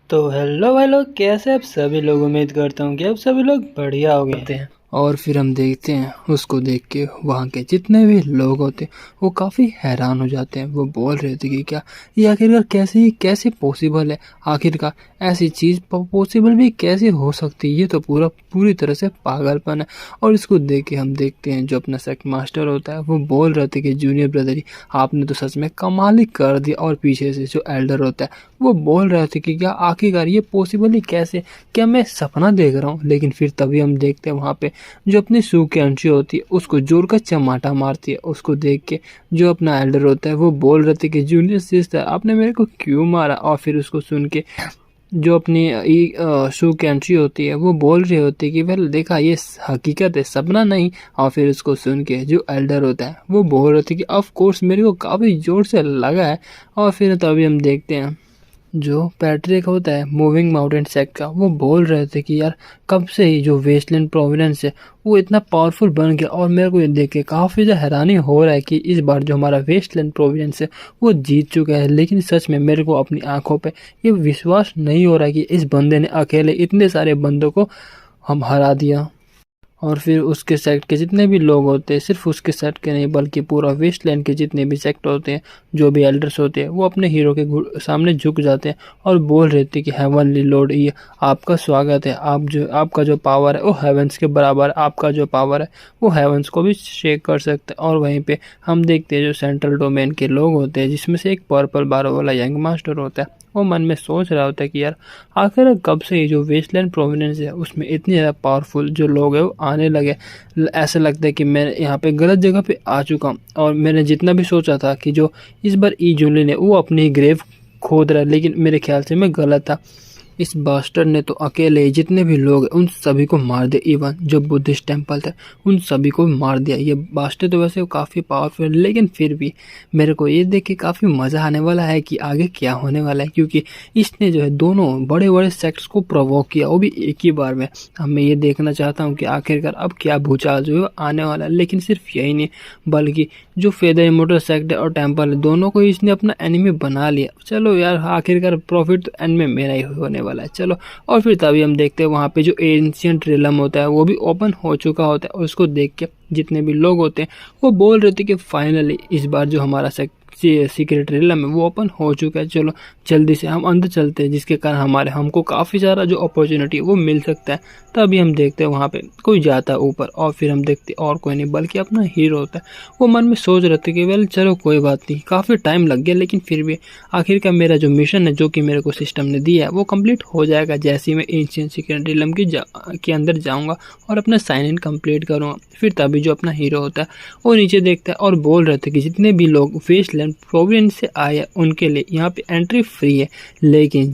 तो हेलो भाई लोग, कैसे आप सभी लोग। उम्मीद करता हूँ कि आप सभी लोग बढ़िया हो गए थे। और फिर हम देखते हैं उसको देख के वहाँ के जितने भी लोग होते हैं वो काफ़ी हैरान हो जाते हैं। वो बोल रहे थे कि क्या ये आखिरकार कैसे पॉसिबल है, आखिरकार ऐसी चीज़ पॉसिबल भी कैसे हो सकती है। ये तो पूरी तरह से पागलपन है। और इसको देख के हम देखते हैं जो अपना सेक्ट मास्टर होता है वो बोल रहे थे कि जूनियर ब्रदर ही आपने तो सच में कमाल ही कर दिया। और पीछे से जो एल्डर होता है वो बोल रहे थे कि क्या आखिरकार ये पॉसिबल ही कैसे, क्या मैं सपना देख रहा हूँ। लेकिन फिर तभी हम देखते हैं वहाँ पे जो अपनी सू की एंट्री होती है उसको जोर का चमाटा मारती है। उसको देख के जो अपना एल्डर होता है वो बोल रहे थे कि जूनियर सिस्टर आपने मेरे को क्यों मारा। और फिर उसको सुन के जो अपनी शू की एंट्री होती है वो बोल रही होती है कि वेल देखा ये हकीकत है, सपना नहीं। और फिर उसको सुन के जो एल्डर होता है वो बोल रहे थे कि ऑफ कोर्स मेरे को काफ़ी ज़ोर से लगा है। और फिर तभी हम देखते हैं जो पैट्रिक होता है मूविंग माउंटेन सेक्ट का, वो बोल रहे थे कि यार कब से ही जो वेस्टलैंड प्रोविडेंस है वो इतना पावरफुल बन गया। और मेरे को ये देख के काफ़ी ज़्यादा हैरानी हो रहा है कि इस बार जो हमारा वेस्टलैंड प्रोविडेंस है वो जीत चुका है। लेकिन सच में मेरे को अपनी आंखों पे ये विश्वास नहीं हो रहा है कि इस बंदे ने अकेले इतने सारे बंदों को हम हरा दिया। और फिर उसके सेक्ट के जितने भी लोग होते हैं, सिर्फ उसके सेक्ट के नहीं बल्कि पूरा वेस्टलैंड के जितने भी सेक्ट होते हैं, जो भी एल्डर्स होते हैं, वो अपने हीरो के सामने झुक जाते हैं और बोल रहे थे कि हेवनली लॉर्ड ये आपका स्वागत है। आपका जो पावर है वो हेवंस के बराबर, आपका जो पावर है वो हेवंस को भी शेक कर सकता है। और वहीं पे हम देखते हैं जो सेंट्रल डोमेन के लोग होते हैं, जिसमें से एक पर्पल बारो वाला यंग मास्टर होता है, वो मन में सोच रहा होता है कि यार आखिर कब से ये जो वेस्टलैंड प्रोविडेंस है उसमें इतने ज़्यादा पावरफुल जो लोग हैं वो आने लगे। ऐसा लगता है कि मैं यहाँ पे गलत जगह पे आ चुका हूँ। और मैंने जितना भी सोचा था कि जो इस बार ई जूलियन है वो अपनी ग्रेव खोद रहा है, लेकिन मेरे ख्याल से मैं गलत था। इस बास्टर्ड ने तो अकेले जितने भी लोग हैं उन सभी को मार दिया। इवन जो बुद्धिस्ट टेम्पल थे उन सभी को मार दिया। ये बास्टर्ड तो वैसे काफ़ी पावरफुल है, लेकिन फिर भी मेरे को ये देख के काफ़ी मज़ा आने वाला है कि आगे क्या होने वाला है, क्योंकि इसने जो है दोनों बड़े बड़े सेक्ट्स को प्रोवोक किया, वो भी एक ही बार में। अब मैं ये देखना चाहता हूँ कि आखिरकार अब क्या भूचाल जो है आने वाला है। लेकिन सिर्फ यही नहीं बल्कि जो फेदर इमोर्टल सेक्ट है और टेम्पल है, दोनों को इसने अपना एनिमी बना लिया। चलो यार आखिरकार प्रॉफिट तो एंड में मेरा ही होने वाला है। चलो। और फिर तभी हम देखते हैं वहाँ पे जो एंशिएंट रिलम होता है वो भी ओपन हो चुका होता है। और उसको देख के जितने भी लोग होते हैं वो बोल रहे थे कि फाइनली इस बार जो हमारा सीक्रेट रिलम है वो ओपन हो चुका है। चलो जल्दी से हम अंदर चलते हैं, जिसके कारण हमको काफ़ी सारा जो अपॉर्चुनिटी है वो मिल सकता है। तभी हम देखते हैं वहाँ पे कोई जाता है ऊपर, और फिर हम देखते हैं और कोई नहीं बल्कि अपना हीरो होता है। वो मन में सोच रहे थे कि वेल चलो कोई बात नहीं, काफ़ी टाइम लग गया, लेकिन फिर भी आखिर का मेरा जो मिशन है जो कि मेरे को सिस्टम ने दिया है वो कंप्लीट हो जाएगा जैसे ही मैं एंशिएंट सीक्रेट रिलम के अंदर जाऊँगा और अपना साइन इन कंप्लीट करूँगा। फिर तभी जो अपना हीरो होता है वो नीचे देखता है और बोल रहे थे कि जितने भी लोग वेस्टलैंड प्रोविडेंस से आए उनके लिए यहाँ पे एंट्री फ्री है, लेकिन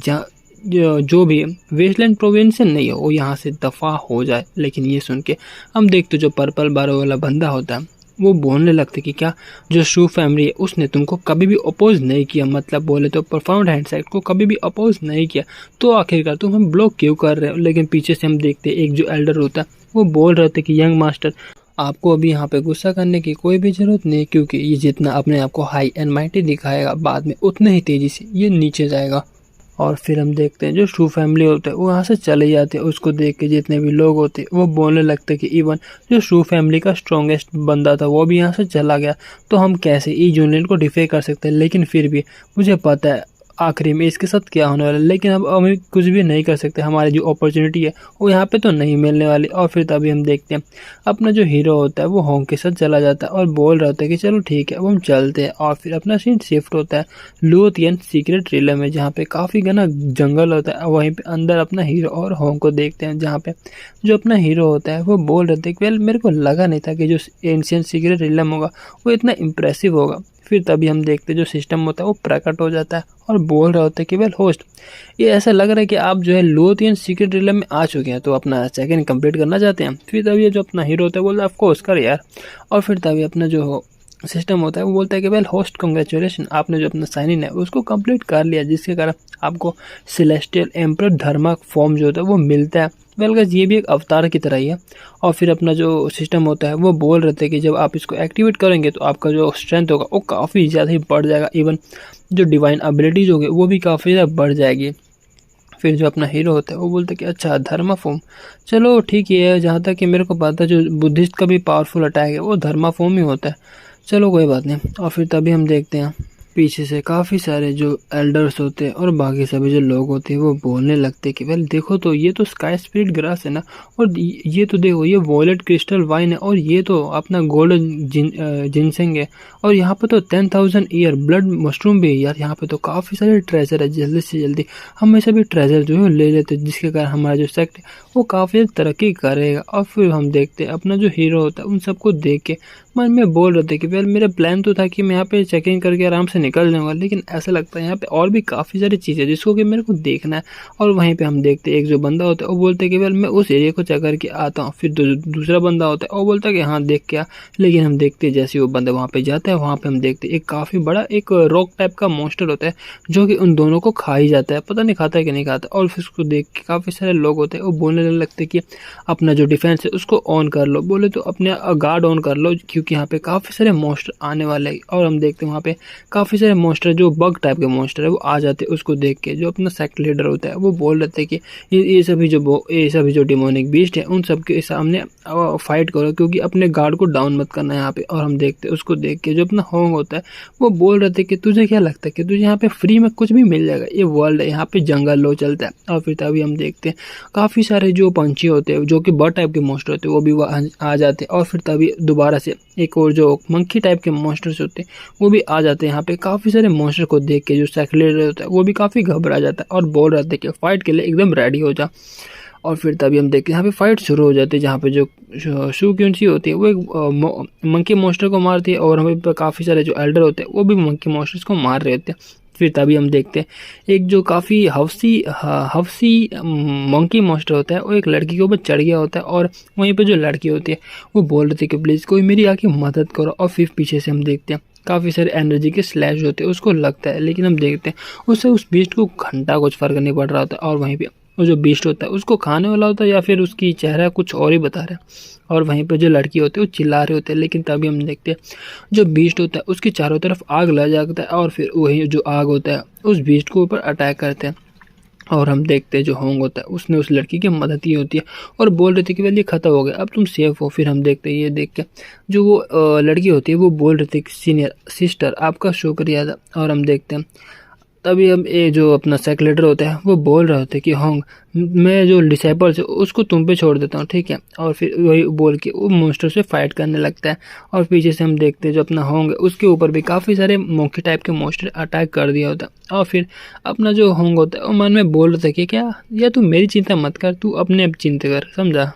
जो भी वेस्टलैंड प्रोविडेंस से नहीं हो वो यहाँ से दफ़ा हो जाए। लेकिन ये सुन के हम देखते जो पर्पल बारो वाला बंदा होता है वो बोलने लगते कि क्या जो शू फैमिली है उसने तुमको कभी भी अपोज नहीं किया, मतलब बोले तो परफॉर्म्ड हैंडसेट को कभी भी अपोज नहीं किया, तो आखिरकार तुम हम ब्लॉक क्यों कर रहे हो। लेकिन पीछे से हम देखते एक जो एल्डर होता है वो बोल रहे थे कि यंग मास्टर आपको अभी यहाँ पे गुस्सा करने की कोई भी ज़रूरत नहीं, क्योंकि ये जितना अपने आप को हाई एंड माइटी दिखाएगा बाद में उतने ही तेज़ी से ये नीचे जाएगा। और फिर हम देखते हैं जो शू फैमिली होते हैं वो यहाँ से चले जाते हैं। उसको देख के जितने भी लोग होते हैं वो बोलने लगते कि इवन जो शू फैमिली का स्ट्रॉन्गेस्ट बंदा था वो भी यहाँ से चला गया, तो हम कैसे ई जूनियर को डिफे कर सकते हैं। लेकिन फिर भी मुझे पता है आखिरी में इसके साथ क्या होने वाला है, लेकिन अब हम कुछ भी नहीं कर सकते। हमारी जो अपॉर्चुनिटी है वो यहाँ पे तो नहीं मिलने वाली। और फिर तभी हम देखते हैं अपना जो हीरो होता है वो होंग के साथ चला जाता है और बोल रहा होता है कि चलो ठीक है अब हम चलते हैं। और फिर अपना सीन शिफ्ट होता है लुओथियन सीक्रेट रिलम में, जहाँ पे काफ़ी घना जंगल होता है। वहीं पे अंदर अपना हीरो और होंग को देखते हैं, जहाँ पे जो अपना हीरो होता है वो बोल रहे थे कि वेल मेरे को लगा नहीं था कि जो एंशिएंट सीक्रेट रिलम होगा वो इतना इम्प्रेसिव होगा। फिर तभी हम देखते जो सिस्टम होता है वो प्रकट हो जाता है और बोल रहा होता है कि वेल होस्ट ये ऐसा लग रहा है कि आप जो है लुओथियन सीक्रेट रिलम में आ चुके हैं, तो अपना चेक-इन कंप्लीट करना चाहते हैं। फिर तभी जो अपना हीरो होता है बोलता है ऑफ कोर्स कर यार। और फिर तभी अपना जो सिस्टम होता है वो बोलता है कि वेल होस्ट कंग्रेचुलेशन, आपने जो अपना साइन इन है उसको कंप्लीट कर लिया, जिसके कारण आपको सेलेस्टियल एम्परर धर्मा फॉर्म जो होता है वो मिलता है। वेल गाइस ये भी एक अवतार की तरह ही है। और फिर अपना जो सिस्टम होता है वो बोल रहे थे कि जब आप इसको एक्टिवेट करेंगे तो आपका जो स्ट्रेंथ होगा वो काफ़ी ज़्यादा ही बढ़ जाएगा, इवन जो डिवाइन एबिलिटीज़ होगी वो भी काफ़ी ज़्यादा बढ़ जाएगी। फिर जो अपना हीरो होता है वो बोलता है कि अच्छा धर्मा फॉर्म, चलो ठीक ही है, जहाँ तक कि मेरे को पता है जो बुद्धिस्ट का भी पावरफुल अटैक है वो धर्मा फॉर्म ही होता है, चलो कोई बात नहीं। और फिर तभी हम देखते हैं पीछे से काफ़ी सारे जो एल्डर्स होते हैं और बाकी सभी जो लोग होते हैं वो बोलने लगते हैं कि वेल देखो तो ये तो स्काई स्पिरिट ग्रास है ना, और ये तो देखो ये वॉयलेट क्रिस्टल वाइन है, और ये तो अपना गोल्डन जिनसेंग है, और यहाँ पे तो 10,000 ईयर ब्लड मशरूम भी है यार, यहाँ पे तो काफ़ी सारे ट्रेजर है, जल्दी से जल्दी हम ऐसे भी ट्रेजर जो है ले लेते हैं, जिसके कारण हमारा जो सेक्ट है वो काफ़ी तरक्की करेगा। और फिर हम देखते हैं अपना जो हीरो होता है उन सबको देख के मन में बोल रहे थे कि वेल मेरा प्लान तो था कि मैं यहाँ पे चेक इन करके आराम से निकल जाऊंगा, लेकिन ऐसा लगता है यहाँ पे और भी काफ़ी सारी चीज़ें जिसको कि मेरे को देखना है। और वहीं पे हम देखते हैं एक जो बंदा होता है वो बोलते हैं कि वेल मैं उस एरिया को चेक करके आता हूँ। फिर दूसरा बंदा होता है वो बोलता है कि हाँ देख के आ। लेकिन हम देखते हैं जैसे वो बंदा वहाँ पे जाता है, वहाँ पे हम देखते हैं एक काफ़ी बड़ा एक रॉक टाइप का मॉन्स्टर होता है जो कि उन दोनों को खा ही जाता है, पता नहीं खाता है कि नहीं खाता। और फिर उसको देख के काफ़ी सारे लोग होते हैं वो बोलने लगते हैं कि अपना जो डिफेंस है उसको ऑन कर लो, बोले तो अपने गार्ड ऑन कर लो, क्योंकि यहाँ पे काफ़ी सारे मॉन्स्टर आने वाले हैं। और हम देखते हैं वहाँ पे काफ़ी सारे मॉन्स्टर जो बग टाइप के मॉन्स्टर है वो आ जाते हैं। उसको देख के जो अपना सेक्ट लीडर होता है वो बोल रहे थे कि ये सभी जो डिमोनिक बीस्ट है उन सब के सामने फाइट करो, क्योंकि अपने गार्ड को डाउन मत करना है यहाँ पे। और हम देखते हैं उसको देख के जो अपना होंग होता है वो बोल रहे थे कि तुझे क्या लगता है कि तुझे यहाँ पे फ्री में कुछ भी मिल जाएगा, ये वर्ल्ड है, यहाँ पे जंगल लो चलता है। और फिर तभी हम देखते हैं काफ़ी सारे जो पंछी होते हैं जो कि बर्ड टाइप के मॉन्स्टर होते हैं वो भी आ जाते हैं। और फिर तभी दोबारा से एक और जो मंकी टाइप के मॉन्स्टर्स होते हैं वो भी आ जाते हैं। यहाँ पे काफ़ी सारे मॉन्स्टर को देख के जो सेक्रेटरी होता है वो भी काफ़ी घबरा जाता है और बोल रहे थे कि फाइट के लिए एकदम रेडी हो जा। और फिर तभी हम देखते हैं यहाँ पे फाइट शुरू हो जाती है, जहाँ पे जो शू क्यूंसी होती है वो एक मंकी मॉन्स्टर को मारती है, और हमें पे काफ़ी सारे जो एल्डर होते हैं वो भी मंकी मॉन्स्टर्स को मार रहे होते हैं। फिर तभी हम देखते हैं एक जो काफ़ी हफ्सी मंकी मॉन्स्टर होता है वो एक लड़की के ऊपर चढ़ गया होता है, और वहीं पे जो लड़की होती है वो बोल रही थी कि प्लीज़ कोई मेरी आके मदद करो। और फिर पीछे से हम देखते हैं काफ़ी सारे एनर्जी के स्लैश होते हैं उसको लगता है, लेकिन हम देखते हैं उससे उस बीस्ट को घंटा कुछ फ़र्क नहीं पड़ रहा होता। और वहीं पे वो जो बीस्ट होता है उसको खाने वाला होता है या फिर उसकी चेहरा कुछ और ही बता रहा है। और वहीं पे जो लड़की होती है वो चिल्ला रहे होते हैं, लेकिन तभी हम देखते हैं जो बीस्ट होता है उसकी चारों तरफ आग लग जाता है, और फिर वही जो आग होता है उस बीस्ट को ऊपर अटैक करते हैं। और हम देखते हैं जो होंग होता है उसने उस लड़की की मदद की होती है और बोल रही थी कि वेल ये खत्म हो गया, अब तुम सेफ हो। फिर हम देखते हैं ये देख के जो वो लड़की होती है वो बोल रही थी कि सीनियर सिस्टर आपका शुक्रिया था। और हम देखते हैं तभी हम ये जो अपना सेक्रेटरी होता है वो बोल रहे होते कि होंग मैं जो डिसाइपल्स है उसको तुम पे छोड़ देता हूँ, ठीक है। और फिर वही बोल के वो मॉन्स्टर से फाइट करने लगता है। और पीछे से हम देखते हैं जो अपना होंग है उसके ऊपर भी काफ़ी सारे मोंकी टाइप के मॉन्स्टर अटैक कर दिया होता है। और फिर अपना जो होंग होता है वो मन में बोल रहा था कि क्या या तू मेरी चिंता मत कर, तू अपने अब चिंता कर, समझा।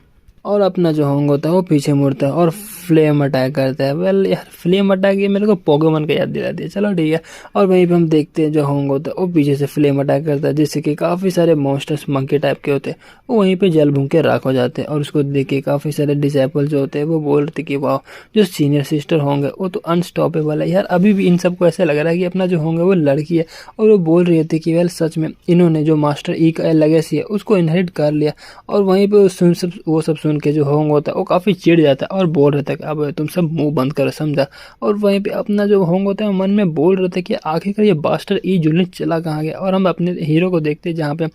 और अपना जो होंग होता है वो पीछे मुड़ता है और फ्लेम अटैक करता है। वेल यार फ्लेम अटैक ये मेरे को पोकेमॉन का याद दिलाती है, चलो ठीक है। और वहीं पे हम देखते हैं जो होंग होता है वो पीछे से फ्लेम अटैक करता है, जिससे कि काफ़ी सारे मॉन्स्टर्स मंकी टाइप के होते हैं वो वहीं पे जल भून के राख हो जाते हैं। और उसको देख के काफ़ी सारे डिसाइपल जो होते हैं वो बोल रहे थे कि वाह जो सीनियर सिस्टर होंगे वो तो अनस्टॉपेबल है यार। अभी भी इन सबको ऐसा लग रहा है कि अपना जो होंगे वो लड़की है, और वो बोल रही थी कि वेल सच में इन्होंने जो मास्टर ई का लेगेसी है उसको इनहेरिट कर लिया। और वहीं पर वो सब सुन के जो होंग होता है वो काफ़ी चिढ़ जाता है और बोल रहा था कि अब तुम सब मुंह बंद करो, समझा। और वहीं पे अपना जो होंग होता है मन में बोल रहे थे कि आखिरकार ये बास्टर ई जुलने चला कहाँ गया। और हम अपने हीरो को देखते हैं जहाँ पे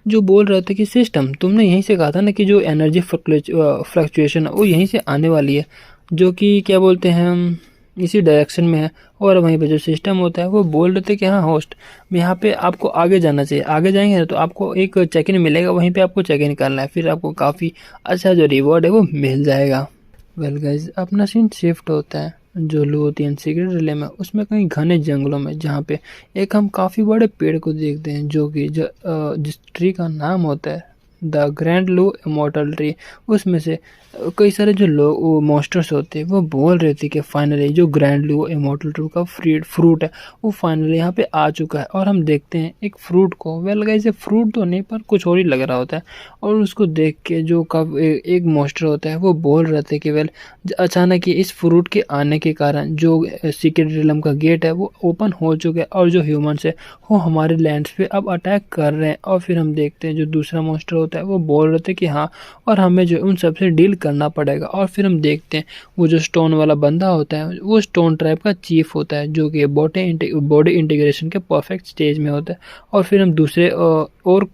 जो बोल रहे थे कि सिस्टम तुमने यहीं से कहा था ना कि जो एनर्जी फ्लक्चुएशन है वो यहीं से आने वाली है, जो कि क्या बोलते हैं हम इसी डायरेक्शन में है। और वहीं पे जो सिस्टम होता है वो बोल रहे थे कि हाँ होस्ट यहाँ पे आपको आगे जाना चाहिए, आगे जाएंगे ना तो आपको एक चेक इन मिलेगा, वहीं पे आपको चेक इन करना है, फिर आपको काफ़ी अच्छा जो रिवॉर्ड है वो मिल जाएगा। वेल गाइज अपना सीन शिफ्ट होता है जो लुओतियन सीक्रेट रिले में, उसमें कहीं घने जंगलों में, जहाँ पे एक हम काफ़ी बड़े पेड़ को देखते हैं जो कि जिस ट्री का नाम होता है द ग्रैंड लू इमॉर्टल ट्री। उसमें से कई सारे जो लोग वो मॉन्स्टर्स होते हैं वो बोल रहे थे कि फाइनली जो ग्रैंड लू इमॉर्टल ट्री का फ्रूट है वो फाइनली यहाँ पे आ चुका है। और हम देखते हैं एक फ्रूट को, वेल गाइस ये फ्रूट तो नहीं पर कुछ और ही लग रहा होता है। और उसको देख के जो एक मॉन्स्टर होता है वो बोल रहे थे कि वेल अचानक ही इस फ्रूट के आने के कारण जो सीक्रेट रिलम का गेट है वो ओपन हो चुका है, और जो ह्यूमंस है वो हमारे लैंड्स पे अब अटैक कर रहे हैं। और फिर हम देखते हैं जो दूसरा मॉन्स्टर होता है होता है वो बोल रहे थे कि हाँ, और हमें जो उन सब से डील करना पड़ेगा। और फिर हम देखते हैं वो जो स्टोन वाला बंदा होता है वो स्टोन ट्राइब का चीफ होता है, जो कि बॉडी इंटीग्रेशन के परफेक्ट स्टेज में होता है। और फिर हम दूसरे और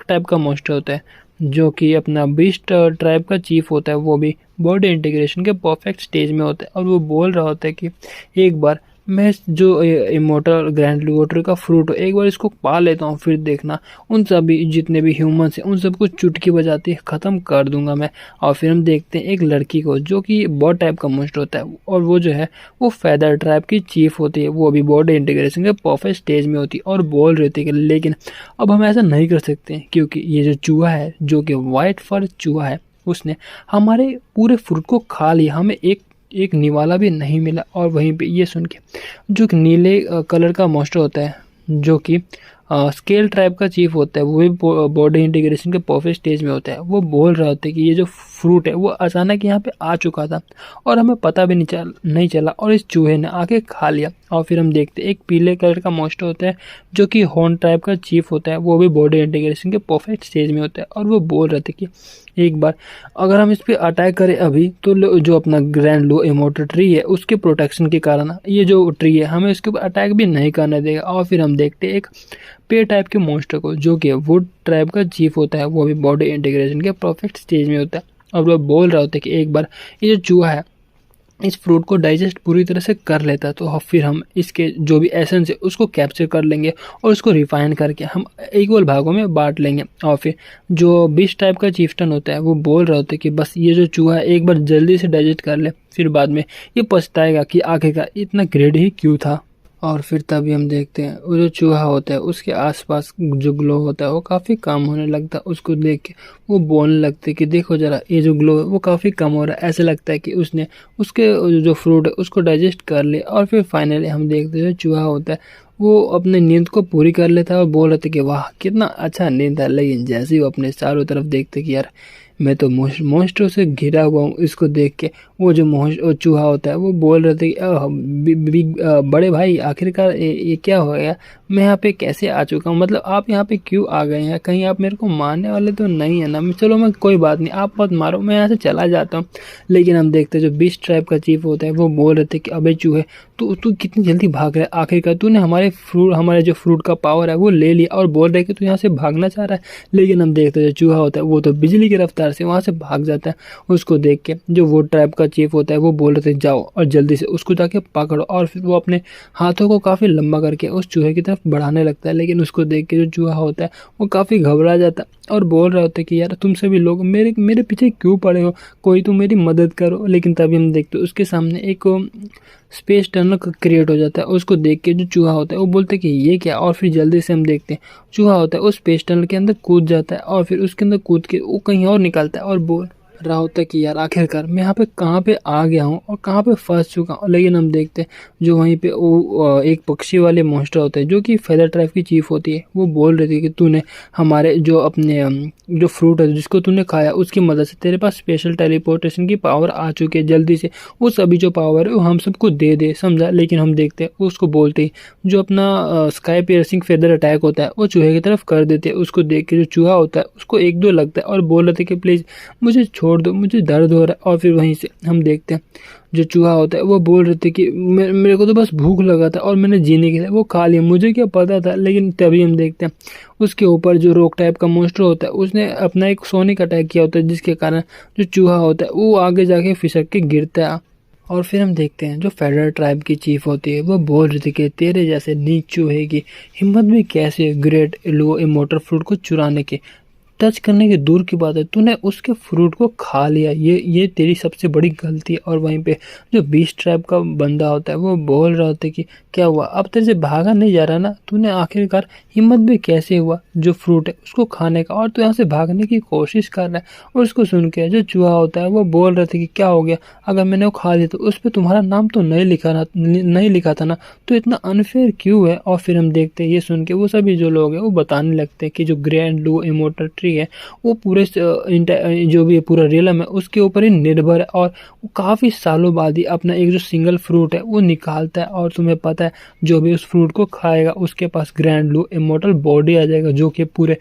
टाइप का मॉन्स्टर होता है जो कि अपना बीस्ट ट्राइब का चीफ होता है, वो भी बॉडी इंटीग्रेशन के परफेक्ट स्टेज में होता है। और वो बोल रहा होता है कि एक बार मैं जो इमोर्टल ग्रैंड लूटर का फ्रूट हो, एक बार इसको पा लेता हूँ, फिर देखना उन सभी जितने भी ह्यूमंस हैं उन सबको चुटकी बजाते ख़त्म कर दूंगा मैं। और फिर हम देखते हैं एक लड़की को जो कि बॉड टाइप का मोस्ट होता है, और वो जो है वो फेदर ट्राइब की चीफ होती है, वो अभी बॉडी इंटीग्रेशन के परफेक्ट स्टेज में होती है। और बोल रही थी कि लेकिन अब हम ऐसा नहीं कर सकते क्योंकि ये जो चूहा है जो कि वाइट फर चूहा है उसने हमारे पूरे फ्रूट को खा लिया, हमें एक निवाला भी नहीं मिला। और वहीं पे ये सुन के जो एक नीले कलर का मॉन्स्टर होता है जो कि स्केल ट्राइब का चीफ होता है, वो भी बॉडी इंटीग्रेशन के परफेक्ट स्टेज में होता है, वो बोल रहा होता है कि ये जो फ्रूट है वो अचानक यहाँ पे आ चुका था और हमें पता भी नहीं चला और इस चूहे ने आके खा लिया। और फिर हम देखते हैं एक पीले कलर का मॉन्स्टर होता है जो कि हॉर्न ट्राइब का चीफ होता है, वो भी बॉडी इंटीग्रेशन के परफेक्ट स्टेज में होता है। और वो बोल रहे थे कि एक बार अगर हम इस पर अटैक करें अभी तो जो अपना ग्रैंड लो इमोर्टल ट्री है उसके प्रोटेक्शन के कारण ये जो ट्री है हमें उसके ऊपर अटैक भी नहीं करने देगा। और फिर हम देखते हैं एक पेड़ टाइप के मॉन्स्टर को जो कि वुड ट्राइब का चीफ होता है, वो भी बॉडी इंटीग्रेशन के परफेक्ट स्टेज में होता है। और वो बोल रहा होता है कि एक बार ये जो चूहा है इस फ्रूट को डाइजेस्ट पूरी तरह से कर लेता है तो फिर हम इसके जो भी एसेंस है उसको कैप्चर कर लेंगे और उसको रिफाइन करके हम इक्वल भागों में बांट लेंगे। और फिर जो बीस्ट टाइप का चीफ्टन होता है वो बोल रहा होता है कि बस ये जो चूहा है एक बार जल्दी से डाइजेस्ट कर ले, फिर बाद में ये पछताएगा कि आखिरकार इतना ग्रेड ही क्यों था। और फिर तभी हम देखते हैं वो जो चूहा होता है उसके आसपास जो ग्लो होता है वो काफ़ी कम होने लगता है। उसको देख के वो बोलने लगते कि देखो ज़रा ये जो ग्लो है वो काफ़ी कम हो रहा है, ऐसे लगता है कि उसने उसके जो फ्रूट है उसको डाइजेस्ट कर लिया। और फिर फाइनली हम देखते हैं जो चूहा होता है वो अपने नींद को पूरी कर लेता है और बोल रहे थे कि वाह कितना अच्छा नींद है। लेकिन जैसे ही वो अपने चारों तरफ देखते कि यार मैं तो मॉन्स्टरों से घिरा हुआ हूँ, इसको देख के वो जो चूहा होता है वो बोल रहे थे कि बड़े भाई आखिरकार ये क्या हो गया, मैं यहाँ पे कैसे आ चुका हूँ, मतलब आप यहाँ पे क्यों आ गए हैं, कहीं आप मेरे को मारने वाले तो नहीं है ना। चलो मैं कोई बात नहीं, आप मत मारो, मैं यहाँ से चला जाता हूँ। लेकिन हम देखते जो बीस्ट ट्राइब का चीफ होता है वो बोल रहे थे कि अबे चूहे तू कितनी जल्दी भाग रहा है, आखिरकार तूने हमारे जो फ्रूट का पावर है वो ले लिया और बोल रहे कि तू यहाँ से भागना चाह रहा है। लेकिन हम देखते जो चूहा होता है वो तो बिजली की रफ्तार से वहाँ से भाग जाता है। उसको देख के जो वो ट्राइब का चीफ होता है वो बोल रहे थे जाओ और जल्दी से उसको जाके पकड़ो। और फिर वो अपने हाथों को काफ़ी लंबा करके उस चूहे की तरफ बढ़ाने लगता है। लेकिन उसको देख के जो चूहा होता है वो काफ़ी घबरा जाता है और बोल रहा होता है कि यार तुम सभी लोग मेरे पीछे क्यों पड़े हो, कोई तो मेरी मदद करो। लेकिन तभी हम देखते उसके सामने एक स्पेस टनल क्रिएट हो जाता है। उसको देख के जो चूहा होता है वो बोलते हैं कि ये क्या। और फिर जल्दी से हम देखते हैं चूहा होता है उस स्पेस टनल के अंदर कूद जाता है और फिर उसके अंदर कूद के वो कहीं और निकलता है और बोल रहा होता है कि यार आखिरकार मैं यहाँ पे कहाँ पे आ गया हूँ और कहाँ पे फंस चुका हूँ। लेकिन हम देखते हैं जो वहीं पे वो एक पक्षी वाले मॉन्स्टर होते हैं जो कि फेदर ट्राइब की चीफ होती है, वो बोल रही थी कि तूने हमारे जो अपने जो फ्रूट है जिसको तूने खाया उसकी मदद से तेरे पास स्पेशल टेलीपोर्टेशन की पावर आ चुकी है, जल्दी से वो सभी जो पावर है वो हम सबको दे दे, समझा। लेकिन हम देखते हैं उसको बोलते ही जो अपना स्काई पियर्सिंग फेदर अटैक होता है वो चूहे की तरफ कर देते हैं। उसको देख के जो चूहा होता है उसको एक दो लगता है और बोल रहे थे कि प्लीज़ मुझे छोड़ दो, मुझे दर्द हो रहा है। और फिर वहीं से हम देखते हैं जो चूहा होता है वो बोल रहे थे कि मेरे को तो बस भूख लगा था और मैंने जीने के लिए वो खा लिया, मुझे क्या पता था। लेकिन तभी हम देखते हैं उसके ऊपर जो रोक टाइप का मॉन्स्टर होता है उसने अपना एक सोनिक अटैक किया होता है जिसके कारण जो चूहा होता है वो आगे जाके फिसक के गिरता है। और फिर हम देखते हैं जो फेडरल ट्राइब की चीफ होती है वो बोल रही थी कि तेरे जैसे नीच चूहे की हिम्मत भी कैसे ग्रेट लो इमोर्टल फ्रूट को चुराने की, टच करने की दूर की बात है तूने उसके फ्रूट को खा लिया, ये तेरी सबसे बड़ी गलती है। और वहीं पे जो बीस्ट ट्राइब का बंदा होता है वो बोल रहा होता है कि क्या हुआ, अब तेरे से भागा नहीं जा रहा ना, तूने आखिरकार हिम्मत भी कैसे हुआ जो फ्रूट है उसको खाने का और तू यहाँ से भागने की कोशिश कर रहा है। और उसको सुन के जो चूहा होता है वो बोल रहे थे कि क्या हो गया, अगर मैंने वो खा लिया तो उस पर तुम्हारा नाम तो नहीं लिखा था ना, तो इतना अनफेयर क्यों है। और फिर हम देखते हैं ये सुन के वो सभी जो लोग हैं वो बताने लगते हैं कि जो ग्रैंड लो इमोर्टल ट्री ट्री है वो पूरे जो भी पूरा रियलम है उसके ऊपर ही निर्भर है, और वो काफ़ी सालों बाद ही अपना एक जो सिंगल फ्रूट है वो निकालता है। और तुम्हें पता है जो भी उस फ्रूट को खाएगा उसके पास ग्रैंड ब्लू इमॉर्टल बॉडी आ जाएगा, जो कि पूरे